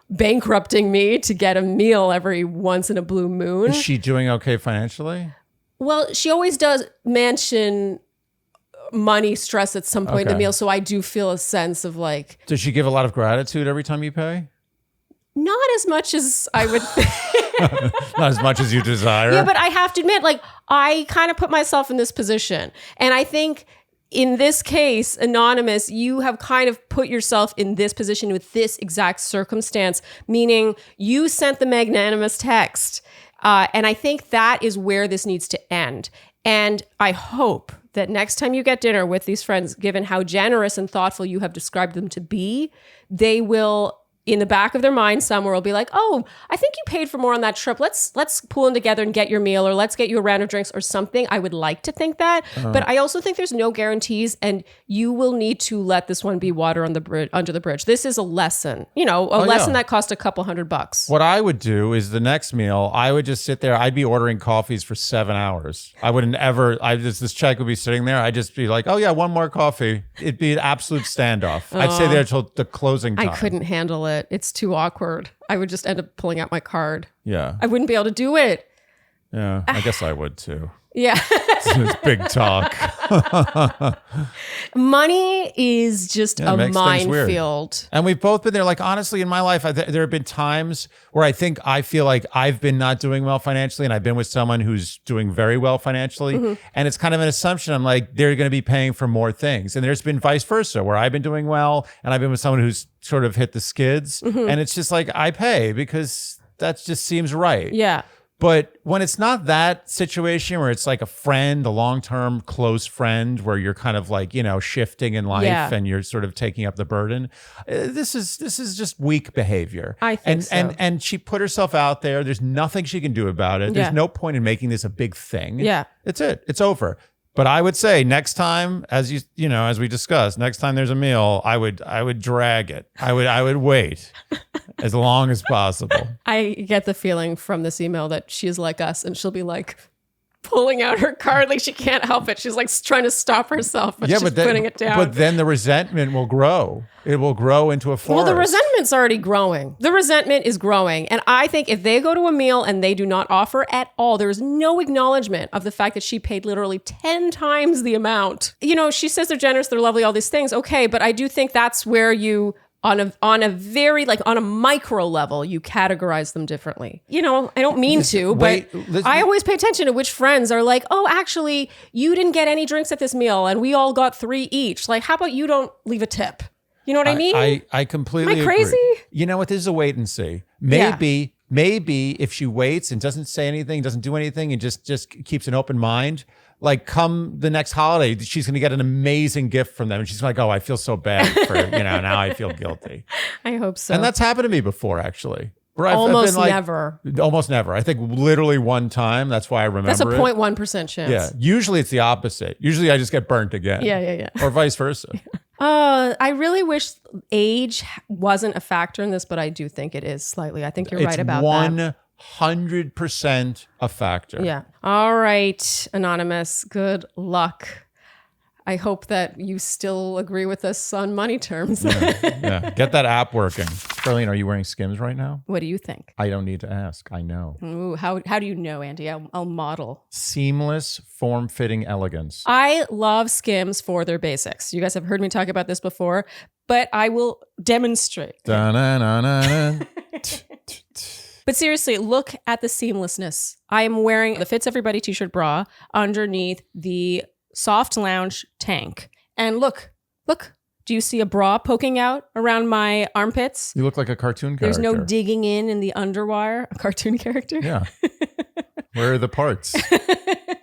bankrupting me to get a meal every once in a blue moon. Is she doing okay financially? Well, she always does mention money stress at some point in the meal. So I do feel a sense of like... Does she give a lot of gratitude every time you pay? Not as much as I would Not as much as you desire? Yeah, but I have to admit, like, I kind of put myself in this position. And I think in this case, Anonymous, you have kind of put yourself in this position with this exact circumstance, meaning you sent the magnanimous text. And I think that is where this needs to end. And I hope that next time you get dinner with these friends, given how generous and thoughtful you have described them to be, they will in the back of their mind somewhere will be like, oh, I think you paid for more on that trip. Let's pool in together and get your meal, or let's get you a round of drinks or something. I would like to think that. But I also think there's no guarantees, and you will need to let this one be water on the bridge, under the bridge. This is a lesson, a lesson that cost a couple $100. What I would do is the next meal, I would just sit there. I'd be ordering coffees for 7 hours. I wouldn't ever, this check would be sitting there. I'd just be like, oh yeah, one more coffee. It'd be an absolute standoff. I'd stay there until the closing time. I couldn't handle it. It's too awkward. I would just end up pulling out my card. Yeah. I wouldn't be able to do it. Yeah, I guess I would too. Yeah. It's big talk. Money is just a minefield. And we've both been there. Like, honestly, in my life, there have been times where I feel like I've been not doing well financially, and I've been with someone who's doing very well financially. Mm-hmm. And it's kind of an assumption. I'm like, they're going to be paying for more things. And there's been vice versa, where I've been doing well, and I've been with someone who's sort of hit the skids. Mm-hmm. And it's just like, I pay because that just seems right. Yeah. But when it's not that situation where it's like a friend, a long-term close friend, where you're kind of like, shifting in life and you're sort of taking up the burden, this is just weak behavior. I think so. And she put herself out there. There's nothing she can do about it. There's no point in making this a big thing. Yeah. It's it. It's over. But I would say next time, as we discussed, next time there's a meal, I would drag it. I would wait as long as possible. I get the feeling from this email that she's like us, and she'll be like pulling out her card like she can't help it. She's like trying to stop herself, but she's putting it down. But then the resentment will grow. It will grow into a forest. Well, the resentment's already growing. The resentment is growing. And I think if they go to a meal and they do not offer at all, there is no acknowledgement of the fact that she paid literally 10 times the amount. She says they're generous, they're lovely, all these things. Okay, but I do think that's where you... On a very, on a micro level, you categorize them differently. I don't mean to, but I always pay attention to which friends are like, oh, actually, you didn't get any drinks at this meal and we all got 3 each. Like, how about you don't leave a tip? You know what I mean? I completely agree. Am I crazy? You know what? This is a wait and see. Maybe if she waits and doesn't say anything, doesn't do anything, and just keeps an open mind, like come the next holiday, she's going to get an amazing gift from them. And she's like, oh, I feel so bad for, now I feel guilty. I hope so. And that's happened to me before, actually. Almost never. Almost never. I think literally one time. That's why I remember That's a 0.1% chance. Yeah. Usually it's the opposite. Usually I just get burnt again. Yeah. Or vice versa. I really wish age wasn't a factor in this, but I do think it is slightly. I think you're right about that. 100% a factor. Yeah. All right, Anonymous. Good luck. I hope that you still agree with us on money terms. Yeah. Get that app working. Charlene, are you wearing Skims right now? What do you think? I don't need to ask. I know. Ooh, how do you know, Andy? I'll model. Seamless, form-fitting elegance. I love Skims for their basics. You guys have heard me talk about this before, but I will demonstrate. But seriously, look at the seamlessness. I am wearing the Fits Everybody t-shirt bra underneath the soft lounge tank. And look, do you see a bra poking out around my armpits? You look like a cartoon character. There's no digging in the underwire. A cartoon character? Yeah. Where are the parts?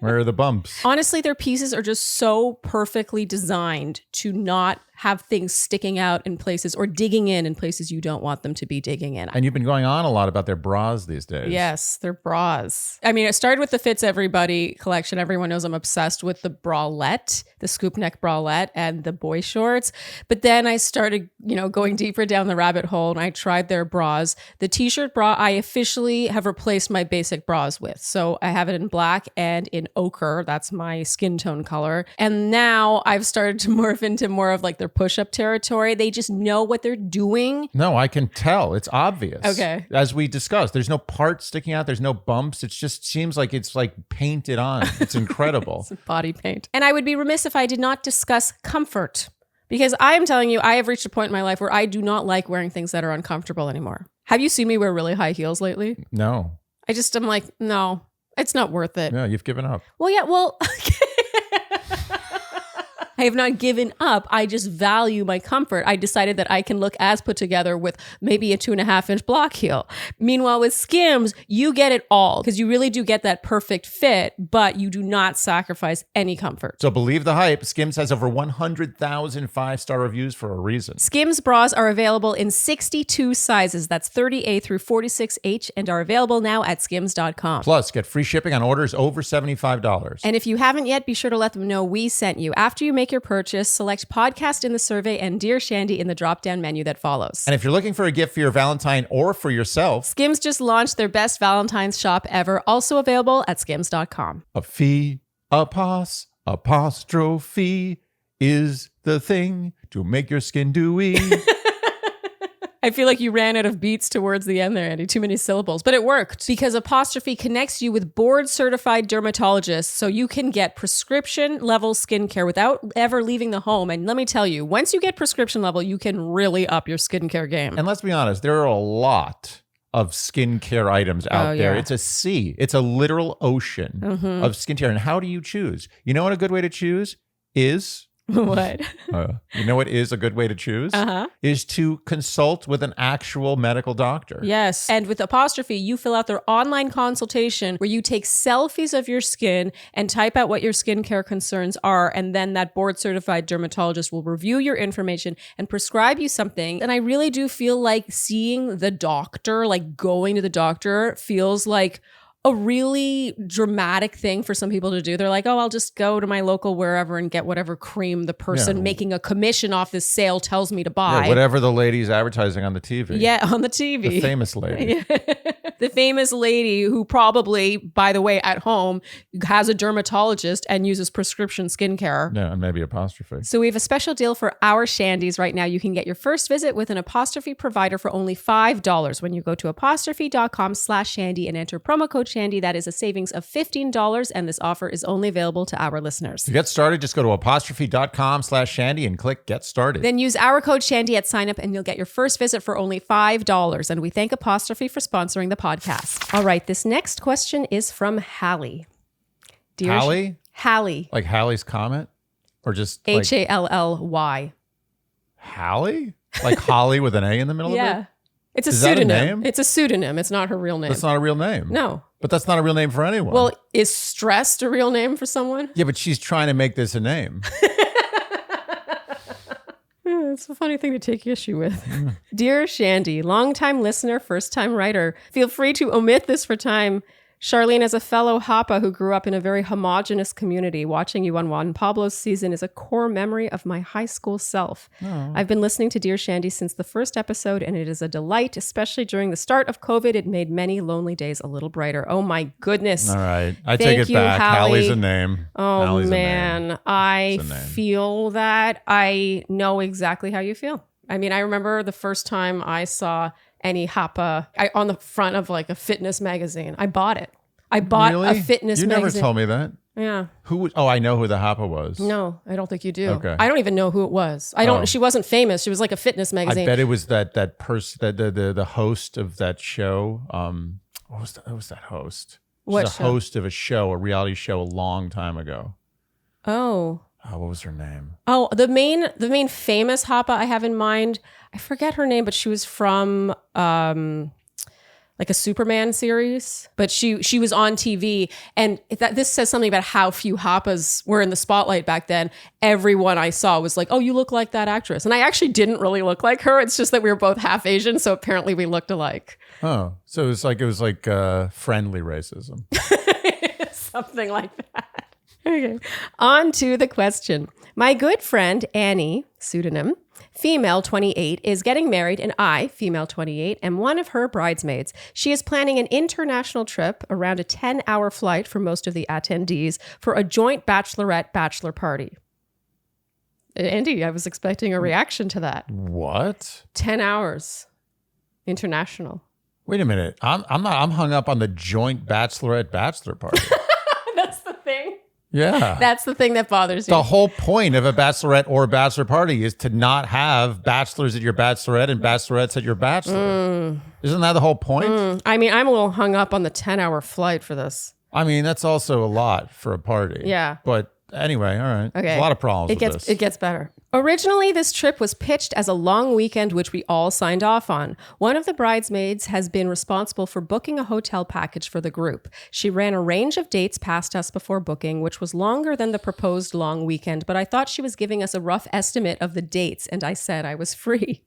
Where are the bumps? Honestly, their pieces are just so perfectly designed to not have things sticking out in places or digging in places you don't want them to be digging in. And you've been going on a lot about their bras these days. Yes, they're bras. I mean, it started with the Fits Everybody collection. Everyone knows I'm obsessed with the bralette, the scoop neck bralette and the boy shorts. But then I started, going deeper down the rabbit hole, and I tried their bras. The t-shirt bra, I officially have replaced my basic bras with. So I have it in black and in ochre. That's my skin tone color. And now I've started to morph into more of like their push-up territory. They just know what they're doing. No, I can tell. It's obvious. Okay. As we discussed, there's no parts sticking out. There's no bumps. It just seems like it's like painted on. It's incredible. It's body paint. And I would be remiss if I did not discuss comfort. Because I am telling you, I have reached a point in my life where I do not like wearing things that are uncomfortable anymore. Have you seen me wear really high heels lately? No. I'm like, no, it's not worth it. Yeah, you've given up. Well, yeah, I have not given up. I just value my comfort. I decided that I can look as put together with maybe a 2.5-inch block heel. Meanwhile, with Skims, you get it all because you really do get that perfect fit, but you do not sacrifice any comfort. So believe the hype. Skims has over 100,000 5-star reviews for a reason. Skims bras are available in 62 sizes. That's 30A through 46H and are available now at skims.com. Plus, get free shipping on orders over $75. And if you haven't yet, be sure to let them know we sent you. After you make your purchase, select podcast in the survey and Dear Shandy in the drop-down menu that follows. And if you're looking for a gift for your Valentine or for yourself, Skims just launched their best Valentine's shop ever, also available at skims.com. a fee, apostrophe is the thing to make your skin dewy. I feel like you ran out of beats towards the end there, Andy. Too many syllables. But it worked because Apostrophe connects you with board-certified dermatologists so you can get prescription-level skincare without ever leaving the home. And let me tell you, once you get prescription level, you can really up your skincare game. And let's be honest, there are a lot of skincare items out there. It's a sea. It's a literal ocean of skincare. And how do you choose? You know what a good way to choose is? What? You know what is a good way to choose? Is to consult with an actual medical doctor. Yes. And with Apostrophe, you fill out their online consultation where you take selfies of your skin and type out what your skincare concerns are. And then that board certified dermatologist will review your information and prescribe you something. And I really do feel like seeing the doctor, like going to the doctor, feels like a really dramatic thing for some people to do. They're like, oh, I'll just go to my local wherever and get whatever cream the person making a commission off this sale tells me to buy. Yeah, whatever the lady's advertising on the TV. Yeah, on the TV. The famous lady. The famous lady who probably, by the way, at home has a dermatologist and uses prescription skincare. Yeah, and maybe Apostrophe. So we have a special deal for our Shandies right now. You can get your first visit with an Apostrophe provider for only $5 when you go to apostrophe.com/Shandy and enter promo code Shandy. That is a savings of $15, and this offer is only available to our listeners. To get started, just go to apostrophe.com/Shandy and click Get Started. Then use our code Shandy at sign up and you'll get your first visit for only $5. And we thank Apostrophe for sponsoring the podcast. All right, this next question is from Hallie. Dear Hallie? Hallie. Like Halley's Comet? Or just like Hally. Hallie? Like Holly with an A in the middle of it? Yeah. It's a Is that a pseudonym. name? It's a pseudonym. It's not her real name. That's not a real name. No. But that's not a real name for anyone. Well, is stressed a real name for someone? yeah, but she's trying to make this a name. It's a funny thing to take issue with. Dear Shandy, longtime listener, first-time writer, feel free to omit this for time. Charlene, as a fellow Hapa who grew up in a very homogenous community, watching you on Juan Pablo's season is a core memory of my high school self. Oh. I've been listening to Dear Shandy since the first episode, and it is a delight, especially during the start of COVID. It made many lonely days a little brighter. Oh my goodness. All right. I take it back. Hallie's a name. Oh, Hallie's man. I feel that. I know exactly how you feel. I mean, I remember the first time I saw any Hapa on the front of like a fitness magazine. I bought it. I bought a fitness magazine. You never told me that. Yeah. Who? Oh, I know who the Hapa was. No, I don't think you do. Okay. I don't even know who it was. I don't. She wasn't famous. She was like a fitness magazine. I bet it was that person, the host of that show. What was that host? What She's a host of a show, a reality show, a long time ago. Oh, what was her name? Oh, the main famous Hapa I have in mind. I forget her name, but she was from like a Superman series. But she was on TV, and this says something about how few Hapas were in the spotlight back then. Everyone I saw was like, "Oh, you look like that actress," and I actually didn't really look like her. It's just that we were both half Asian, so apparently we looked alike. Oh, so it was like friendly racism, something like that. Okay. On to the question. My good friend, Annie, pseudonym, female 28, is getting married, and I, female 28, am one of her bridesmaids. She is planning an international trip, around a 10-hour flight for most of the attendees, for a joint bachelorette bachelor party. Andy, I was expecting a reaction to that. What? 10 hours. International. Wait a minute. I'm hung up on the joint bachelorette bachelor party. That's the thing. Yeah. That's the thing that bothers you. The whole point of a bachelorette or bachelor party is to not have bachelors at your bachelorette and bachelorettes at your bachelor. Isn't that the whole point? I mean, I'm a little hung up on the 10-hour flight for this. I mean, that's also a lot for a party. Yeah. But Anyway, all right. Okay. There's a lot of problems with this. It gets better. Originally, this trip was pitched as a long weekend, which we all signed off on. One of the bridesmaids has been responsible for booking a hotel package for the group. She ran a range of dates past us before booking, which was longer than the proposed long weekend, but I thought she was giving us a rough estimate of the dates, and I said I was free.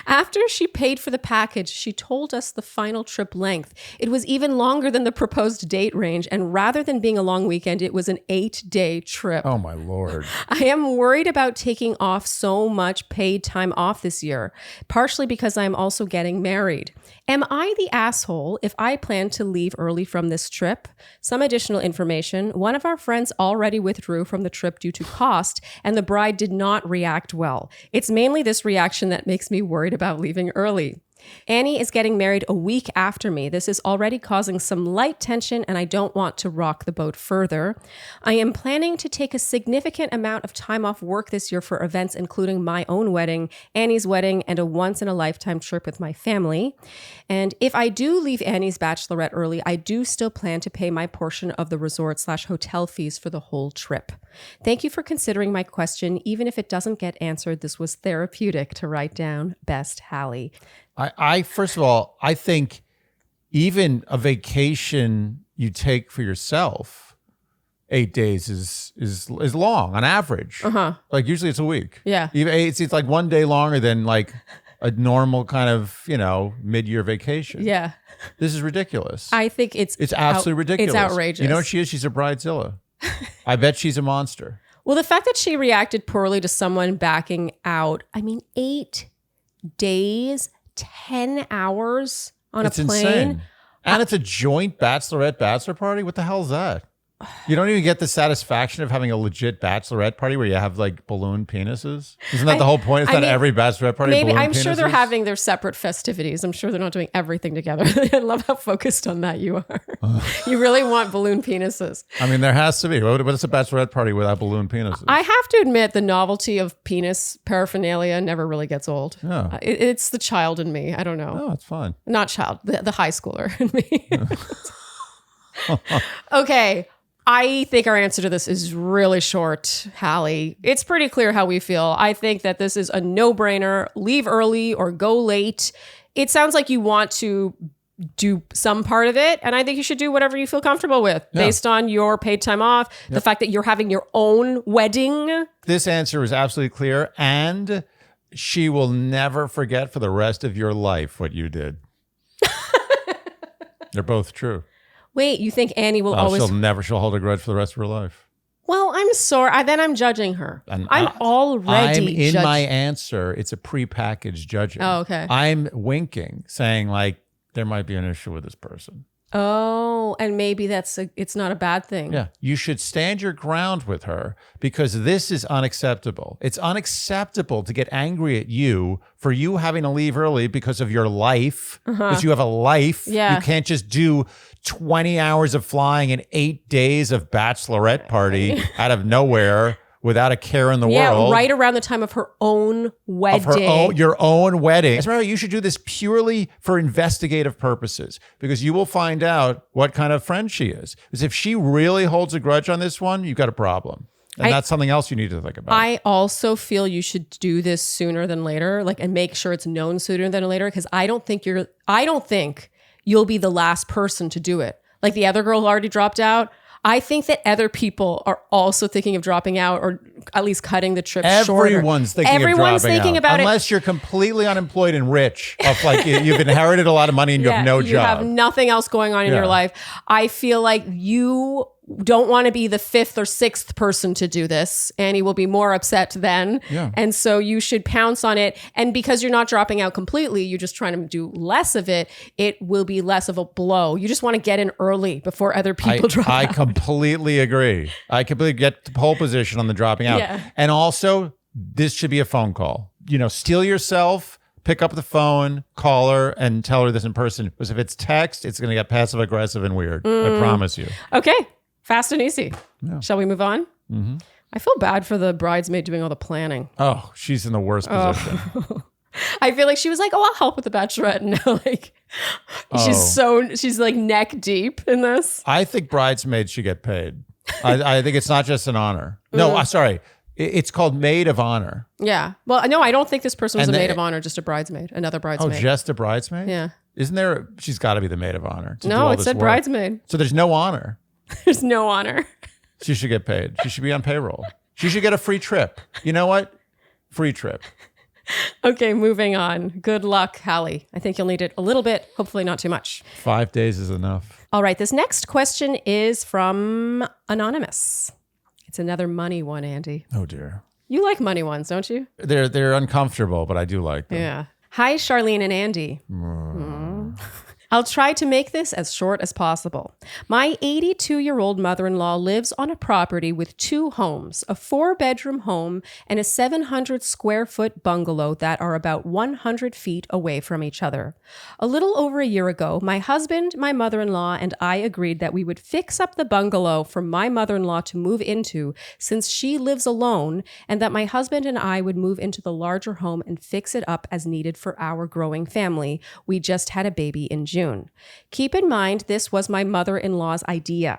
After she paid for the package, she told us the final trip length. It was even longer than the proposed date range, and rather than being a long weekend, it was an 8-day trip. Oh, my Lord. I am worried about taking off so much paid time off this year, partially because I'm also getting married. Am I the asshole if I plan to leave early from this trip? Some additional information. One of our friends already withdrew from the trip due to cost, and the bride did not react well. It's mainly this reaction that makes me worried about leaving early. Annie is getting married a week after me. This is already causing some light tension, and I don't want to rock the boat further. I am planning to take a significant amount of time off work this year for events including my own wedding, Annie's wedding, and a once-in-a-lifetime trip with my family. And if I do leave Annie's bachelorette early, I do still plan to pay my portion of the resort/hotel fees for the whole trip. Thank you for considering my question. Even if it doesn't get answered, this was therapeutic to write down. Best, Hallie. I first of all, I think even a vacation you take for yourself, 8 days is long on average. Like usually it's a week. Yeah. It's like 1 day longer than like a normal kind of, mid-year vacation. Yeah. This is ridiculous. I think it's absolutely ridiculous. It's outrageous. You know what she is? She's a bridezilla. I bet she's a monster. Well, the fact that she reacted poorly to someone backing out, 8 days, 10 hours on a plane. Insane. And it's a joint bachelor party. What the hell is that? You don't even get the satisfaction of having a legit bachelorette party where you have like balloon penises. Isn't that the whole point? It's not every bachelorette party. Maybe balloon I'm sure penises? They're having their separate festivities. I'm sure they're not doing everything together. I love how focused on that you are. You really want balloon penises. There has to be. What's a bachelorette party without balloon penises? I have to admit, the novelty of penis paraphernalia never really gets old. Yeah. It's the child in me. I don't know. Oh, it's fun. Not child, the high schooler in me. Okay. I think our answer to this is really short, Hallie. It's pretty clear how we feel. I think that this is a no-brainer. Leave early or go late. It sounds like you want to do some part of it, and I think you should do whatever you feel comfortable with based on your paid time off, the fact that you're having your own wedding. This answer is absolutely clear, and she will never forget for the rest of your life what you did. They're both true. Wait, you think Annie will always... She'll hold a grudge for the rest of her life. Well, I'm sorry. Then I'm judging her. I'm already in my answer, it's a prepackaged judging. Oh, okay. I'm winking, saying like, there might be an issue with this person. Oh, and maybe it's not a bad thing. Yeah. You should stand your ground with her because this is unacceptable. It's unacceptable to get angry at you for you having to leave early because of your life, because you have a life. Yeah. You can't just do 20 hours of flying and 8 days of bachelorette party out of nowhere without a care in the world. Yeah, right around the time of her own wedding. Your own wedding. As a matter of fact, you should do this purely for investigative purposes because you will find out what kind of friend she is. Because if she really holds a grudge on this one, you've got a problem. And that's something else you need to think about. I also feel you should do this sooner than later, and make sure it's known sooner than later, because I don't think you'll be the last person to do it. Like the other girl already dropped out. I think that other people are also thinking of dropping out, or at least cutting the trip shorter. Everyone's thinking about it. Unless you're completely unemployed and rich, you've inherited a lot of money and you have no job. You have nothing else going on in your life. I feel like you don't want to be the 5th or 6th person to do this. Annie will be more upset then. Yeah. And so you should pounce on it. And because you're not dropping out completely, you're just trying to do less of it. It will be less of a blow. You just want to get in early before other people drop out. I completely agree. I completely get the pole position on the dropping out. Yeah. And also, this should be a phone call. Steel yourself. Pick up the phone, call her, and tell her this in person. Because if it's text, it's going to get passive aggressive and weird. I promise you. Okay. Fast and easy. Yeah. Shall we move on? Mm-hmm. I feel bad for the bridesmaid doing all the planning. Oh, she's in the worst position. I feel like she was like, I'll help with the Bachelorette. And now she's like neck deep in this. I think bridesmaids should get paid. I think it's not just an honor. No, sorry. It's called maid of honor. Yeah. Well, no, I don't think this person was a maid of honor, just a bridesmaid, another bridesmaid. Oh, just a bridesmaid? Yeah. Isn't there? She's got to be the maid of honor. No, it said bridesmaid. So there's no honor. There's no honor. She should get paid. She should be on payroll. She should get a free trip. You know what? Free trip. Okay, moving on. Good luck, Hallie. I think you'll need it a little bit, hopefully not too much. 5 days is enough. All right, this next question is from Anonymous. It's another money one, Andy. Oh, dear. You like money ones, don't you? They're uncomfortable, but I do like them. Yeah. Hi, Charlene and Andy. I'll try to make this as short as possible. My 82-year-old mother-in-law lives on a property with 2 homes, a 4-bedroom home and a 700-square-foot bungalow that are about 100 feet away from each other. A little over a year ago, my husband, my mother-in-law, and I agreed that we would fix up the bungalow for my mother-in-law to move into since she lives alone, and that my husband and I would move into the larger home and fix it up as needed for our growing family. We just had a baby in June. Keep in mind, this was my mother-in-law's idea.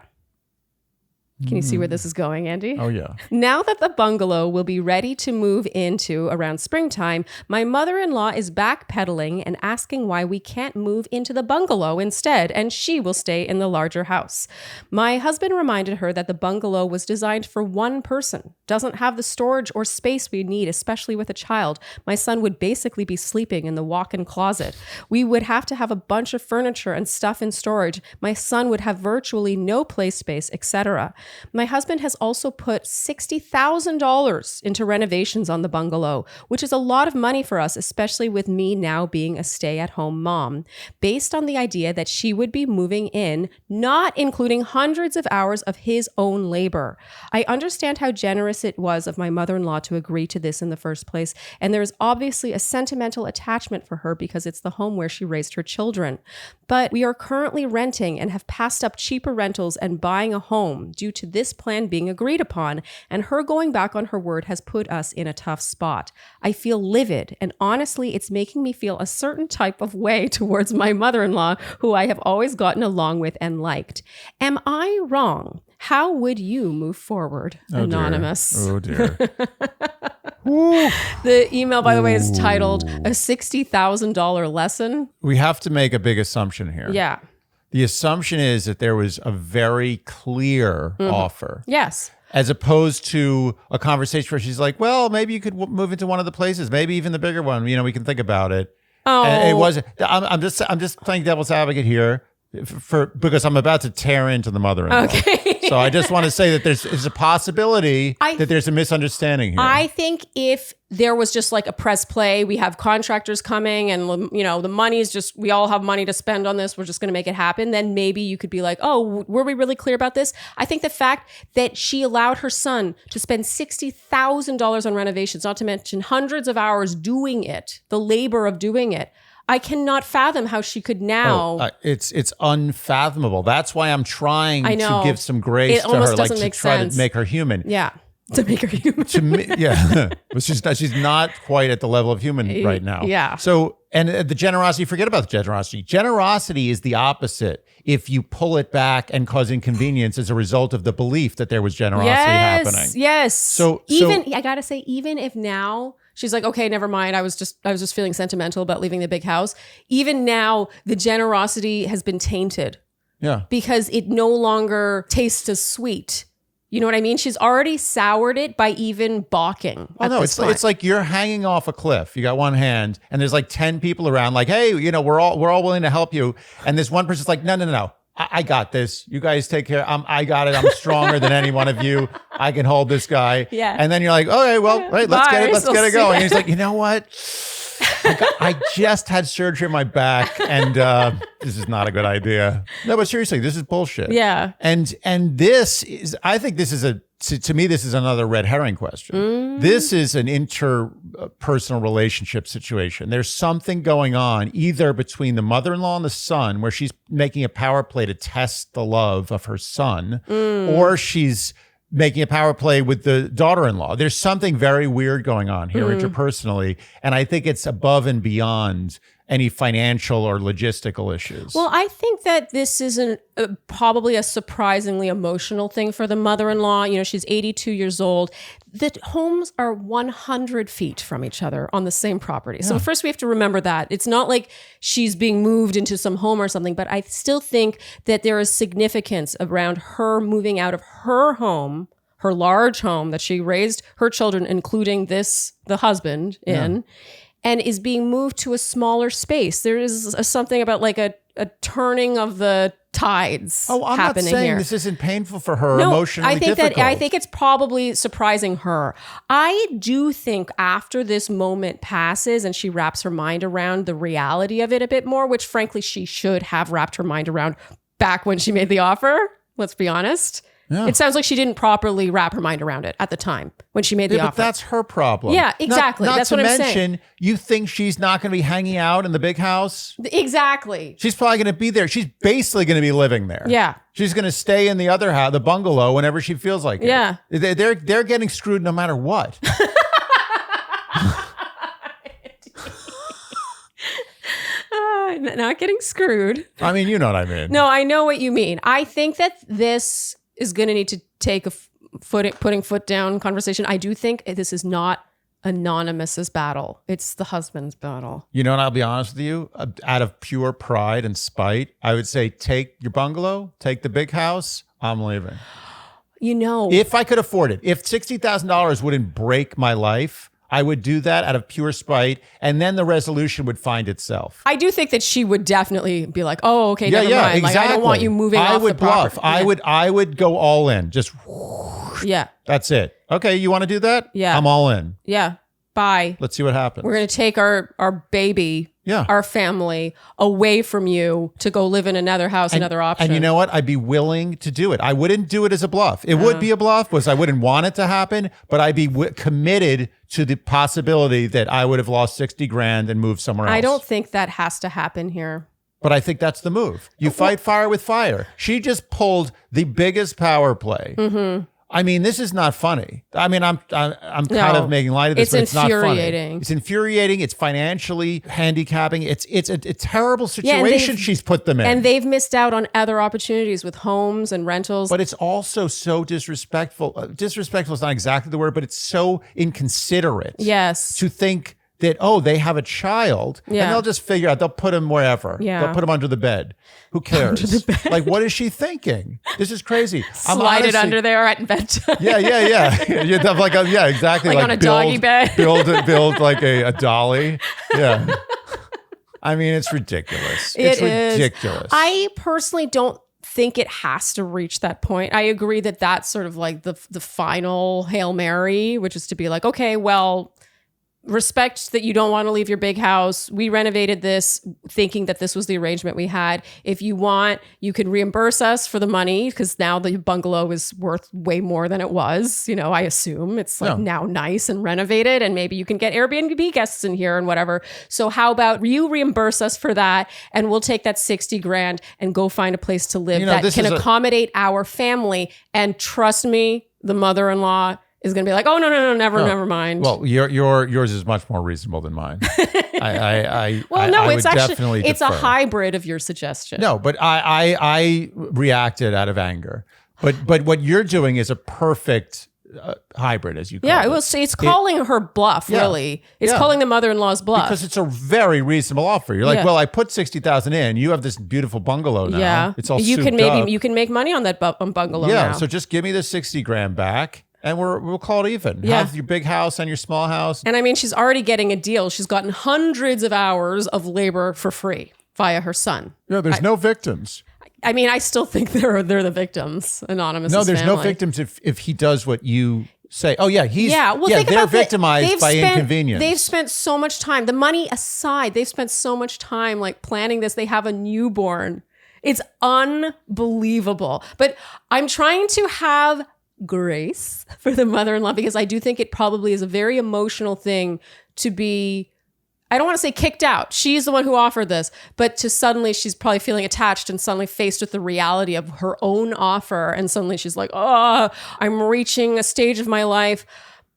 Can you see where this is going, Andy? Oh, yeah. Now that the bungalow will be ready to move into around springtime, my mother-in-law is backpedaling and asking why we can't move into the bungalow instead, and she will stay in the larger house. My husband reminded her that the bungalow was designed for one person, doesn't have the storage or space we need, especially with a child. My son would basically be sleeping in the walk-in closet. We would have to have a bunch of furniture and stuff in storage. My son would have virtually no play space, etc. My husband has also put $60,000 into renovations on the bungalow, which is a lot of money for us, especially with me now being a stay-at-home mom, based on the idea that she would be moving in, not including hundreds of hours of his own labor. I understand how generous it was of my mother-in-law to agree to this in the first place, and there is obviously a sentimental attachment for her because it's the home where she raised her children. But we are currently renting and have passed up cheaper rentals and buying a home due to this plan being agreed upon, and her going back on her word has put us in a tough spot. I feel livid, and honestly, it's making me feel a certain type of way towards my mother-in-law, who I have always gotten along with and liked. Am I wrong? How would you move forward? Oh, Anonymous. Dear. Oh, dear. The email, by the way, is titled A $60,000 Lesson. We have to make a big assumption here. Yeah. The assumption is that there was a very clear offer. Yes. As opposed to a conversation where she's like, well, maybe you could move into one of the places, maybe even the bigger one. You know, we can think about it. Oh, And it wasn't. I'm just playing devil's advocate here because I'm about to tear into the mother-in-law. Okay. So I just want to say that there's a possibility that there's a misunderstanding here. I think if there was just like a press play, we have contractors coming and, you know, the money's just, we all have money to spend on this, we're just going to make it happen, then maybe you could be like, oh, were we really clear about this? I think the fact that she allowed her son to spend $60,000 on renovations, not to mention hundreds of hours doing it, the labor of doing it, I cannot fathom how she could now. It's unfathomable. That's why I'm trying to give some grace to her, like to try to make her human. Yeah, to make her human. To me, yeah, but she's not quite at the level of human right now. Yeah. So, and the generosity, forget about the generosity. Generosity is the opposite. If you pull it back and cause inconvenience as a result of the belief that there was generosity happening. Yes. So I gotta say, even if now she's like, okay, never mind. I was just feeling sentimental about leaving the big house. Even now, the generosity has been tainted. Yeah. Because it no longer tastes as sweet. You know what I mean? She's already soured it by even balking. Oh, no, it's like you're hanging off a cliff. You got one hand and there's like 10 people around like, hey, you know, we're all willing to help you. And this one person's like, no. I got this. You guys take care. I got it. I'm stronger than any one of you. I can hold this guy. Yeah. And then you're like, okay, well, right, let's get it going. And he's like, you know what? I just had surgery on my back, and this is not a good idea. No, but seriously, this is bullshit. Yeah. And this is, I think this is to me, this is another red herring question. This is an interpersonal relationship situation. There's something going on either between the mother-in-law and the son, where she's making a power play to test the love of her son, or she's making a power play with the daughter-in-law. There's something very weird going on here interpersonally. And I think it's above and beyond any financial or logistical issues. Well, I think that this is probably a surprisingly emotional thing for the mother-in-law. You know, she's 82 years old. The homes are 100 feet from each other on the same property. So first we have to remember that. It's not like she's being moved into some home or something, but I still think that there is significance around her moving out of her home, her large home that she raised her children, including the husband in, and is being moved to a smaller space. There is something about like a turning of the tides I'm not happening saying here. this isn't painful for her, emotionally difficult. I think it's probably surprising her. I do think after this moment passes and she wraps her mind around the reality of it a bit more, which frankly she should have wrapped her mind around back when she made the offer, let's be honest. Yeah. It sounds like she didn't properly wrap her mind around it at the time when she made the offer. But that's her problem. Yeah, exactly. Not that's to what I'm mention, saying. you think she's not going to be hanging out in the big house? Exactly. She's probably going to be there. She's basically going to be living there. Yeah. She's going to stay in the other house, the bungalow, whenever she feels like it. Yeah. They're getting screwed no matter what. Not getting screwed. I mean, you know what I mean. No, I know what you mean. I think that this is going to need to take a putting foot down conversation. I do think this is not Anonymous's battle. It's the husband's battle. You know, and I'll be honest with you, out of pure pride and spite, I would say take your bungalow, take the big house, I'm leaving. You know. If I could afford it, if $60,000 wouldn't break my life, I would do that out of pure spite, and then the resolution would find itself. I do think that she would definitely be like, "Oh, okay, never mind. Exactly. Like, I don't want you moving off the property." I would go all in. Just that's it. Okay, you want to do that? Yeah, I'm all in. Yeah. Bye. Let's see what happens. We're going to take our baby, our family, away from you to go live in another house, another option. And you know what? I'd be willing to do it. I wouldn't do it as a bluff. It would be a bluff because I wouldn't want it to happen, but I'd be committed to the possibility that I would have lost 60 grand and moved somewhere else. I don't think that has to happen here. But I think that's the move. You fight fire with fire. She just pulled the biggest power play. Mm-hmm. I mean, this is not funny. I mean, I'm kind of making light of this, but it's not funny. It's infuriating. It's financially handicapping. It's a terrible situation she's put them in. And they've missed out on other opportunities with homes and rentals. But it's also so disrespectful. Disrespectful is not exactly the word, but it's so inconsiderate. Yes. To think that, they have a child and they'll just figure out, they'll put him wherever. Yeah. They'll put him under the bed. Who cares? Under the bed. Like, what is she thinking? This is crazy. Slide it under there at bedtime. Yeah. You'd have exactly. Like on a doggy bed. Build like a dolly. Yeah. I mean, it's ridiculous. It's ridiculous. I personally don't think it has to reach that point. I agree that that's sort of like the final Hail Mary, which is to be like, okay, well, respect that you don't want to leave your big house. We renovated this thinking that this was the arrangement we had. If you want, you can reimburse us for the money because now the bungalow is worth way more than it was. You know, I assume it's like now nice and renovated, and maybe you can get Airbnb guests in here and whatever. So how about you reimburse us for that, and we'll take that 60 grand and go find a place to live that can accommodate our family. And trust me, the mother-in-law is going to be like, oh, no, never mind. Well, yours is much more reasonable than mine. It's a hybrid of your suggestion. No, but I reacted out of anger. But what you're doing is a perfect hybrid, as you call it. It's calling her bluff, really. It's calling the mother-in-law's bluff. Because it's a very reasonable offer. You're like, well, I put 60,000 in. You have this beautiful bungalow now. Yeah. It's all souped up. You can make money on that bungalow now. Yeah, so just give me the 60 grand back. And we'll call it even. Yeah. Have your big house and your small house. And I mean, she's already getting a deal. She's gotten hundreds of hours of labor for free via her son. No, there's no victims. I mean, I still think they're the victims, Anonymous. No, there's no victims if he does what you say. Oh, yeah, they're victimized by inconvenience. They've spent so much time, the money aside, they've spent so much time like planning this. They have a newborn. It's unbelievable. But I'm trying to have grace for the mother-in-law because I do think it probably is a very emotional thing to be, I don't want to say kicked out. She's the one who offered this, but to suddenly she's probably feeling attached and suddenly faced with the reality of her own offer. And suddenly she's like, oh, I'm reaching a stage of my life.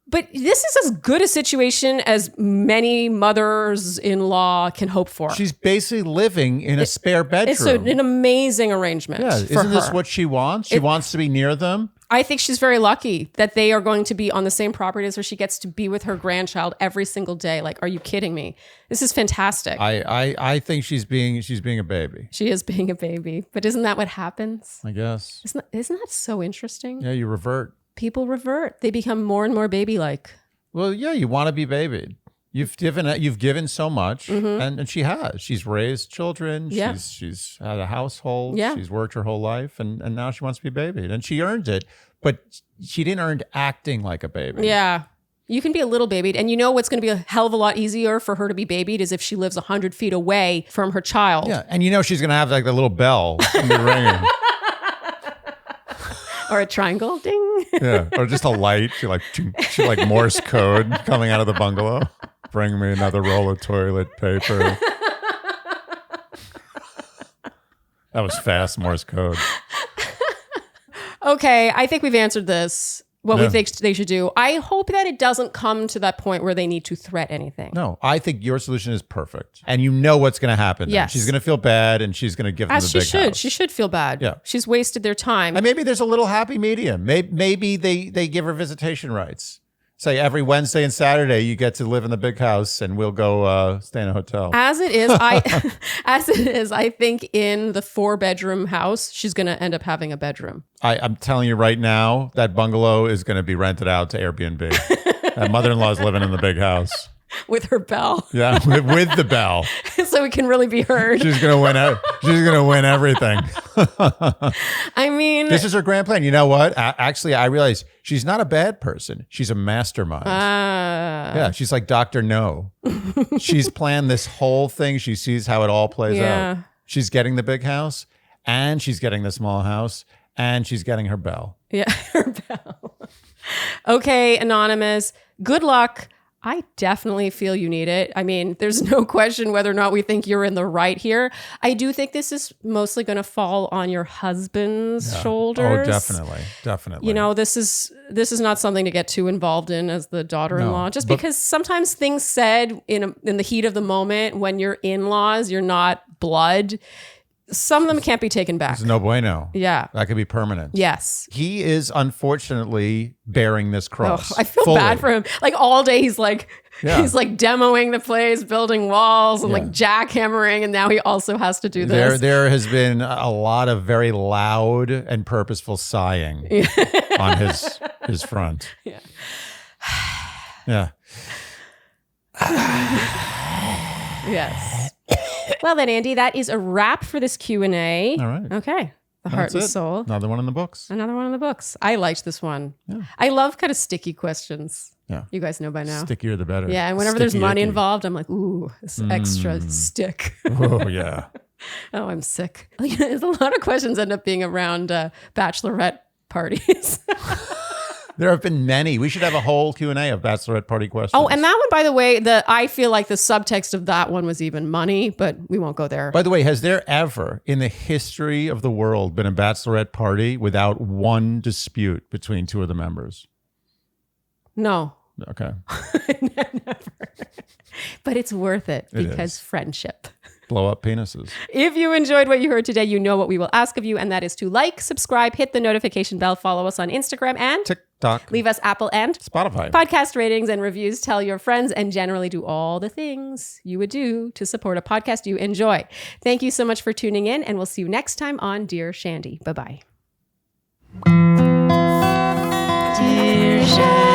But this is as good a situation as many mothers-in-law can hope for. She's basically living in a spare bedroom. It's an amazing arrangement. Yeah, for isn't this her. what she wants? She wants to be near them. I think she's very lucky that they are going to be on the same property as her. She gets to be with her grandchild every single day. Like, are you kidding me? This is fantastic. I think she's being a baby. She is being a baby, but isn't that what happens? I guess. Isn't that so interesting? Yeah, you revert. People revert. They become more and more baby-like. Well, yeah, you want to be babied. You've given so much, and she has. She's raised children. Yeah. She's had a household. Yeah. She's worked her whole life, and now she wants to be babied, and she earned it. But she didn't earn acting like a baby. Yeah. You can be a little babied. And you know what's going to be a hell of a lot easier for her to be babied is if she lives 100 feet away from her child. Yeah, and you know she's gonna have like the little bell in the ringing. Or a triangle, ding. Yeah, or just a light. She like Morse code coming out of the bungalow. Bring me another roll of toilet paper. That was fast Morse code. Okay, I think we've answered this. What we think they should do. I hope that it doesn't come to that point where they need to threat anything. No, I think your solution is perfect. And you know what's going to happen. Yes. She's going to feel bad and she's going to give them the big house. She should feel bad. Yeah. She's wasted their time. And maybe there's a little happy medium. Maybe they give her visitation rights. Say every Wednesday and Saturday you get to live in the big house and we'll go stay in a hotel. As it is, I think in the 4-bedroom house, she's going to end up having a bedroom. I'm telling you right now, that bungalow is going to be rented out to Airbnb. That mother-in-law is living in the big house. With her bell. Yeah, with the bell. So it can really be heard. She's going to win. She's going to win everything. I mean, this is her grand plan. You know what? Actually, I realize she's not a bad person. She's a mastermind. Yeah, she's like Dr. No. She's planned this whole thing. She sees how it all plays out. She's getting the big house, and she's getting the small house, and she's getting her bell. Yeah, her bell. Okay, Anonymous. Good luck. I definitely feel you need it. I mean, there's no question whether or not we think you're in the right here. I do think this is mostly going to fall on your husband's shoulders. Oh, definitely. You know, this is not something to get too involved in as the daughter-in-law. Just because sometimes things said in the heat of the moment when you're in-laws, you're not blood. Some of them can't be taken back. It's no bueno. Yeah. That could be permanent. Yes. He is unfortunately bearing this cross. I feel bad for him. Like all day he's like demoing the place, building walls and like jackhammering, and now he also has to do this. There has been a lot of very loud and purposeful sighing on his front. Yeah. Yeah. Yes. Well then, Andy, that is a wrap for this Q&A. All right. Okay. The heart and soul. Another one in the books. Another one in the books. I liked this one. Yeah. I love kind of sticky questions. Yeah. You guys know by now. Stickier the better. Yeah. And whenever there's money involved, I'm like, ooh, this extra stick. Oh, yeah. Oh, I'm sick. There's a lot of questions end up being around bachelorette parties. There have been many. We should have a whole Q&A of bachelorette party questions. Oh, and that one, by the way, I feel like the subtext of that one was even money, but we won't go there. By the way, has there ever in the history of the world been a bachelorette party without one dispute between two of the members? No. Okay. Never. But it's worth it because friendship. Blow up penises. If you enjoyed what you heard today, you know what we will ask of you, and that is to like, subscribe, hit the notification bell, follow us on Instagram and TikTok. Leave us Apple and Spotify podcast ratings and reviews. Tell your friends and generally do all the things you would do to support a podcast you enjoy. Thank you so much for tuning in, and we'll see you next time on Dear Shandy. Bye-bye. Dear Shandy.